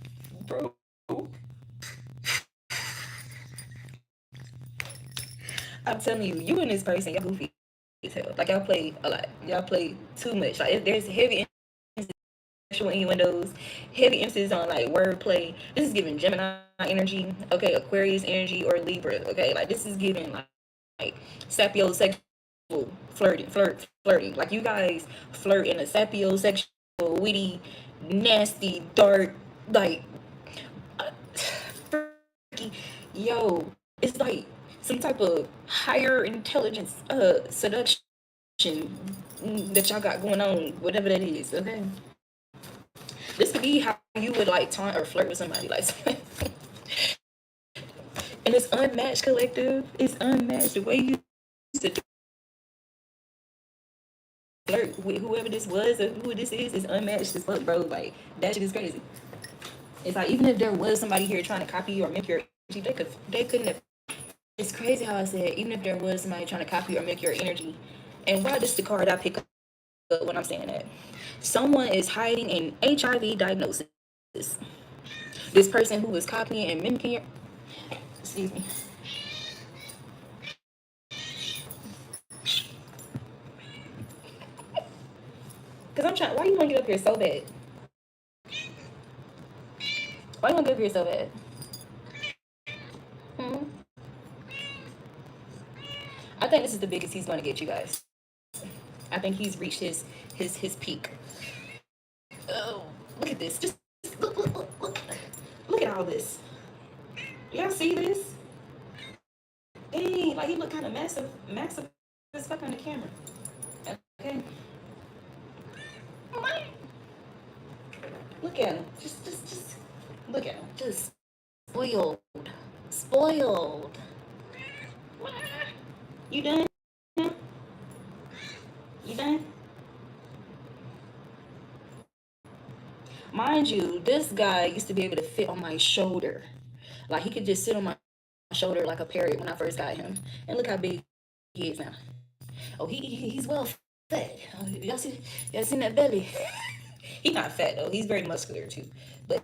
bro. I'm telling you, you and this person, y'all goofy as hell. Like y'all play a lot. Y'all play too much. Like there's heavy sexual innuendos, heavy emphasis on like wordplay. This is giving Gemini energy, okay, Aquarius energy, or Libra, okay. Like this is giving like sapiosexual flirting. Like you guys flirt in a sapiosexual, witty, nasty, dark, like freaky, yo. It's like some type of higher intelligence seduction that y'all got going on, whatever that is, okay? This could be how you would like taunt or flirt with somebody, like and it's unmatched, collective. It's unmatched. The way you used to flirt with whoever this was or who this is unmatched as fuck, bro. Like that shit is crazy. It's like even if there was somebody here trying to copy you or mimic your energy, they couldn't have. It's crazy how I said even if there was somebody trying to copy or mimic your energy. And why this the card I pick up when I'm saying that? Someone is hiding an HIV diagnosis. This person who is copying and mimicking your, excuse me. Cause I'm trying. Why you want to get up here so bad? Why you want to get up here so bad? Hmm? I think this is the biggest he's going to get, you guys. I think he's reached his peak. Oh, look at this. Just look at all this. Do y'all see this? Dang, like he look kind of massive as fuck on the camera. Okay. Look at him. Just look at him. Just spoiled. Spoiled. You done? You done? Mind you, this guy used to be able to fit on my shoulder. Like he could just sit on my shoulder like a parrot when I first got him. And look how big he is now. Oh, he's well fed. Oh, y'all seen that belly? He's not fat though. He's very muscular too. But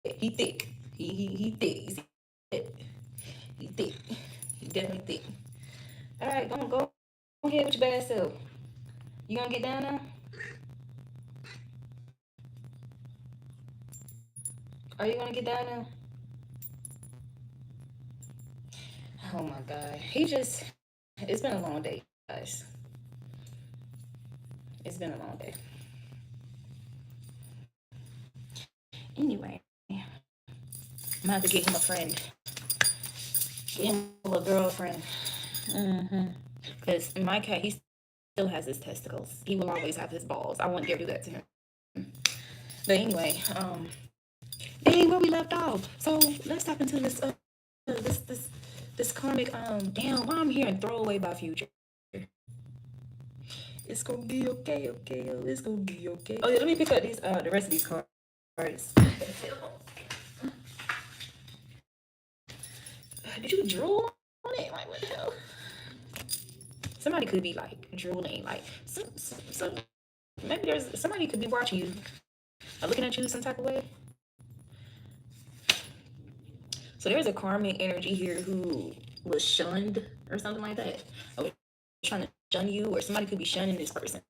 he thick. He thick. He thick. He definitely thick. All right, go ahead with your bad self. You gonna get down now? Are you gonna get down now? Oh my God. It's been a long day, guys. It's been a long day. Anyway, I'm gonna have to get him a friend. Get him a girlfriend. Because my cat, he still has his testicles. He will always have his balls. I won't dare do that to him. But anyway, dang, where we left off. So let's tap into this karmic. Damn, why I'm hearing throwaway by Future. It's gonna be okay, okay. Oh, it's gonna be okay. Oh yeah, let me pick up these the rest of these cards. Did you drool on it? Like what the hell? Somebody could be like drooling, like some maybe there's somebody could be watching you, looking at you some type of way. So there's a karmic energy here who was shunned or something like that. Or was trying to shun you, or somebody could be shunning this person.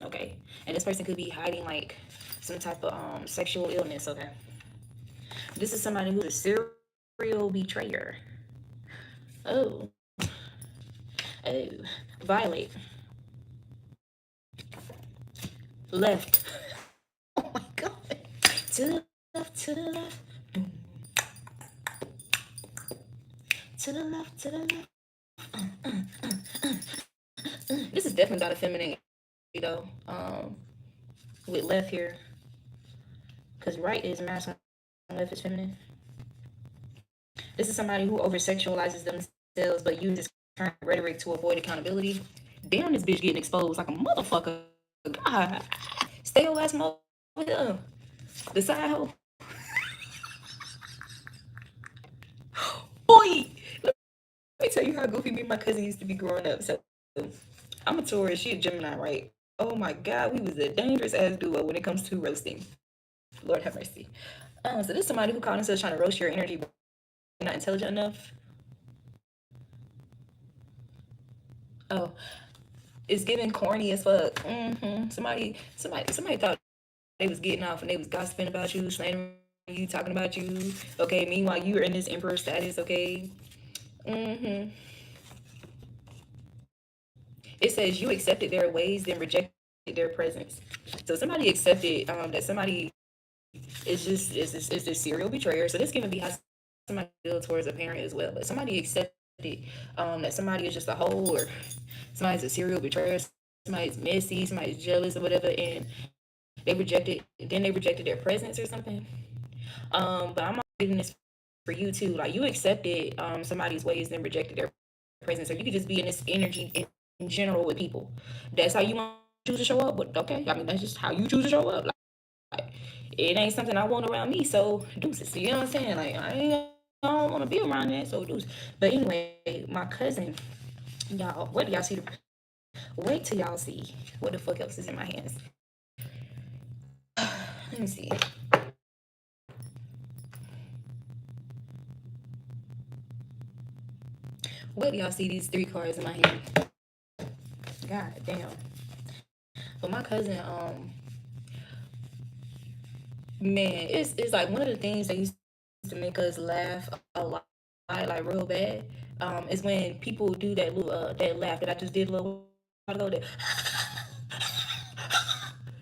Okay, and this person could be hiding like some type of sexual illness. Okay, this is somebody who's a serial betrayer. Oh, oh, violate. Left. Oh my God. To the left, to the left. To the left, to the left. This is definitely not a feminine, you know, with left here. Because right is masculine. left is feminine. This is somebody who over sexualizes themselves but uses current rhetoric to avoid accountability. Damn, this bitch getting exposed like a motherfucker. God. Stay your ass over here. The side hoe. Boy. Let me tell you how goofy me and my cousin used to be growing up. So I'm a Taurus. She a Gemini, right? Oh my God, we was a dangerous ass duo when it comes to roasting. Lord have mercy. So this is somebody who called themselves trying to roast your energy, but you're not intelligent enough. Oh, it's getting corny as fuck. Somebody thought they was getting off and they was gossiping about you, slandering you, talking about you. Okay, meanwhile you were in this emperor status. Okay. Mm-hmm. It says you accepted their ways, then rejected their presence. So somebody accepted that somebody is this serial betrayer. So this can be how somebody feels towards a parent as well. But somebody accepted that somebody is just a hoe, or somebody's a serial betrayer, somebody's messy, somebody's jealous or whatever, and they rejected their presence or something. But I'm giving this for you too. Like you accepted somebody's ways and rejected their presence. So you could just be in this energy in general with people. That's how you want to choose to show up. But okay, I mean that's just how you choose to show up. Like it ain't something I want around me. So deuces. You know what I'm saying? Like I don't want to be around that. So deuces. But anyway, my cousin, y'all, what do y'all see? Wait till y'all see what the fuck else is in my hands. Let me see. What do y'all see these three cards in my hand? God damn. But my cousin, man, it's like one of the things that used to make us laugh a lot, like real bad. Is when people do that little that laugh that I just did a little while ago.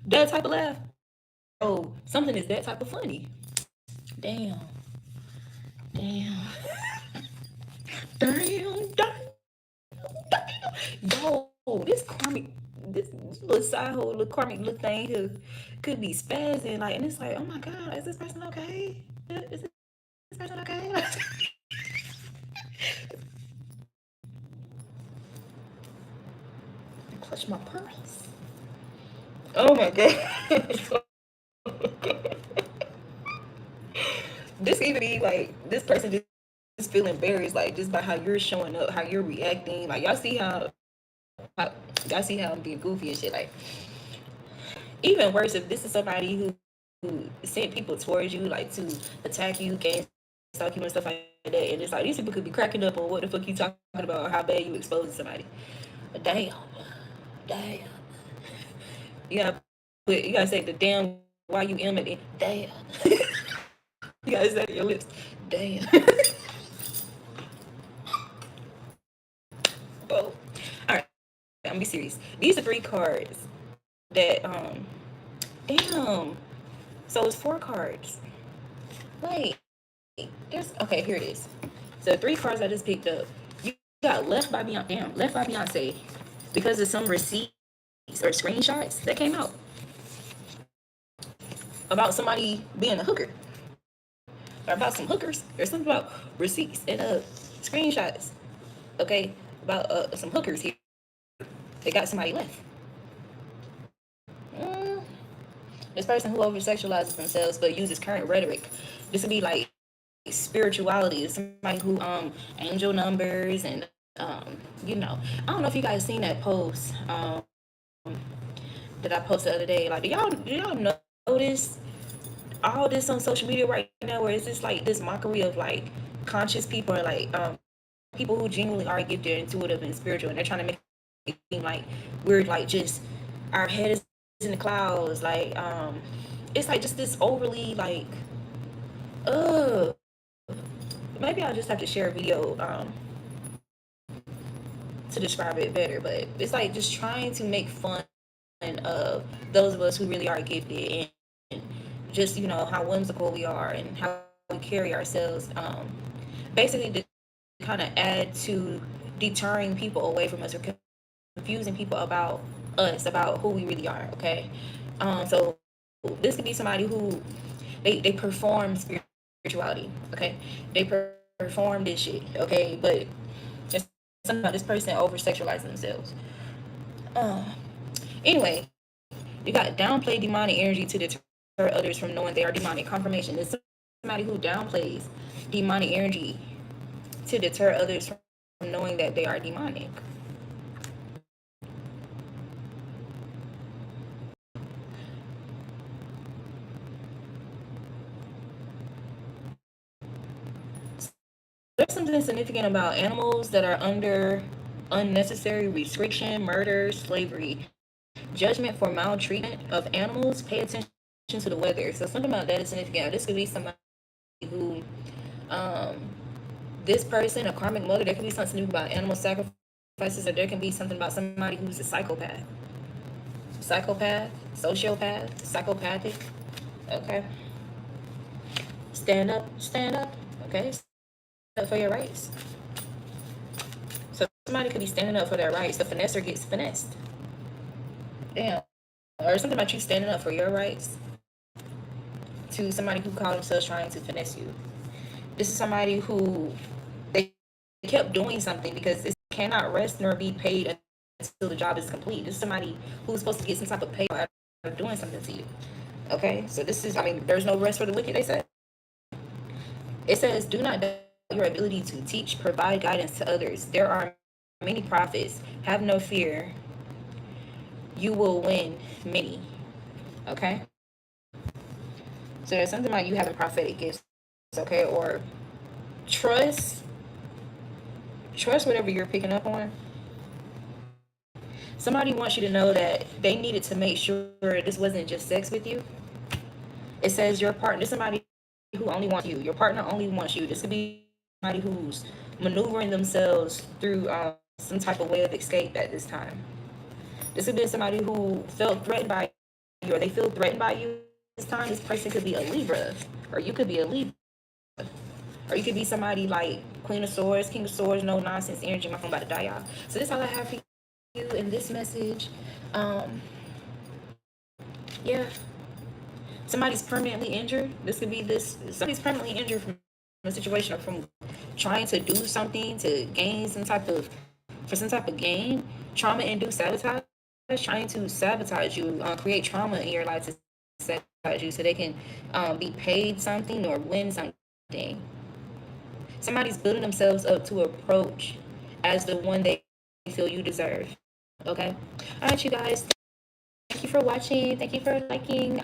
That type of laugh. Oh, something is that type of funny. Damn, damn, damn, damn. Yo, this karmic, this little side hole, little karmic little thing here could be spazzing, like, and it's like, oh my god, is this person okay? Is this person okay? Clutch my pearls. Oh my god. This even be like this person just feel embarrassed, like just by how you're showing up, how you're reacting. Like how y'all see how I'm being goofy and shit. Like even worse if this is somebody who sent people towards you, like to attack you, gang stalk you and stuff like that. And it's like these people could be cracking up on what the fuck you talking about or how bad you exposing somebody. But damn, damn. You gotta say the damn why you am at the damn. You gotta say it your lips. Damn. Well, all right. I'm gonna be serious. These are three cards that damn. So it's four cards. Wait. There's okay, here it is. So three cards I just picked up. You got left by Beyonce. Damn, left by Beyonce. Because of some receipts or screenshots that came out about somebody being a hooker. Or about some hookers. There's something about receipts and screenshots. Okay, about some hookers here. They got somebody left. Mm, this person who over sexualizes themselves but uses current rhetoric. This would be like spirituality. Somebody who angel numbers and you know. I don't know if you guys seen that post that I posted the other day. Like, do y'all notice all this on social media right now, where it's just like this mockery of like conscious people, or like people who genuinely are gifted, intuitive, and spiritual, and they're trying to make it seem like we're like just our head is in the clouds. Like it's like just this overly like uh maybe I'll just have to share a video to describe it better, but it's like just trying to make fun of those of us who really are gifted, and just how whimsical we are and how we carry ourselves, basically to kind of add to deterring people away from us, or confusing people about us, about who we really are. Okay, so this could be somebody who they perform spirituality. Okay, they perform this shit. Okay, but it's something about this person over sexualizing themselves. Uh, anyway, you got downplay demonic energy to deter others from knowing they are demonic. Confirmation is somebody who downplays demonic energy to deter others from knowing that they are demonic. There's something significant about animals that are under unnecessary restriction, murder, slavery, judgment for maltreatment of animals. Pay attention to the weather. So something about that is significant. This could be somebody who, um, this person, a karmic mother. There could be something about animal sacrifices, or there can be something about somebody who's a psychopath, sociopath, psychopathic. Okay, stand up, stand up. Okay, stand up for your rights. So somebody could be standing up for their rights. The finesser gets finessed. Damn. Or something about you standing up for your rights to somebody who called themselves trying to finesse you. This is somebody who they kept doing something because it cannot rest nor be paid until the job is complete. This is somebody who's supposed to get some type of pay out of doing something to you. Okay, so this is, I mean, there's no rest for the wicked, they said. It says, do not doubt your ability to teach, provide guidance to others. There are many prophets. Have no fear. You will win many. Okay? So there's something like you having prophetic gifts, okay? Or trust whatever you're picking up on. Somebody wants you to know that they needed to make sure this wasn't just sex with you. It says your partner, somebody who only wants you. Your partner only wants you. This could be somebody who's maneuvering themselves through some type of way of escape at this time. This could be somebody who felt threatened by you, or they feel threatened by you this time. This person could be a Libra, or you could be a Libra. Or you could be somebody like Queen of Swords, King of Swords, no nonsense energy. My phone about to die, y'all. So this is all I have for you in this message. Yeah. Somebody's permanently injured. This could be this. Somebody's permanently injured from a situation, or from trying to do something to gain some type of, for some type of gain. Trauma-induced sabotage. Trying to sabotage you, create trauma in your life to sabotage you so they can be paid something or win something. Somebody's building themselves up to approach as the one they feel you deserve. Okay? All right, you guys. Thank you for watching. Thank you for liking.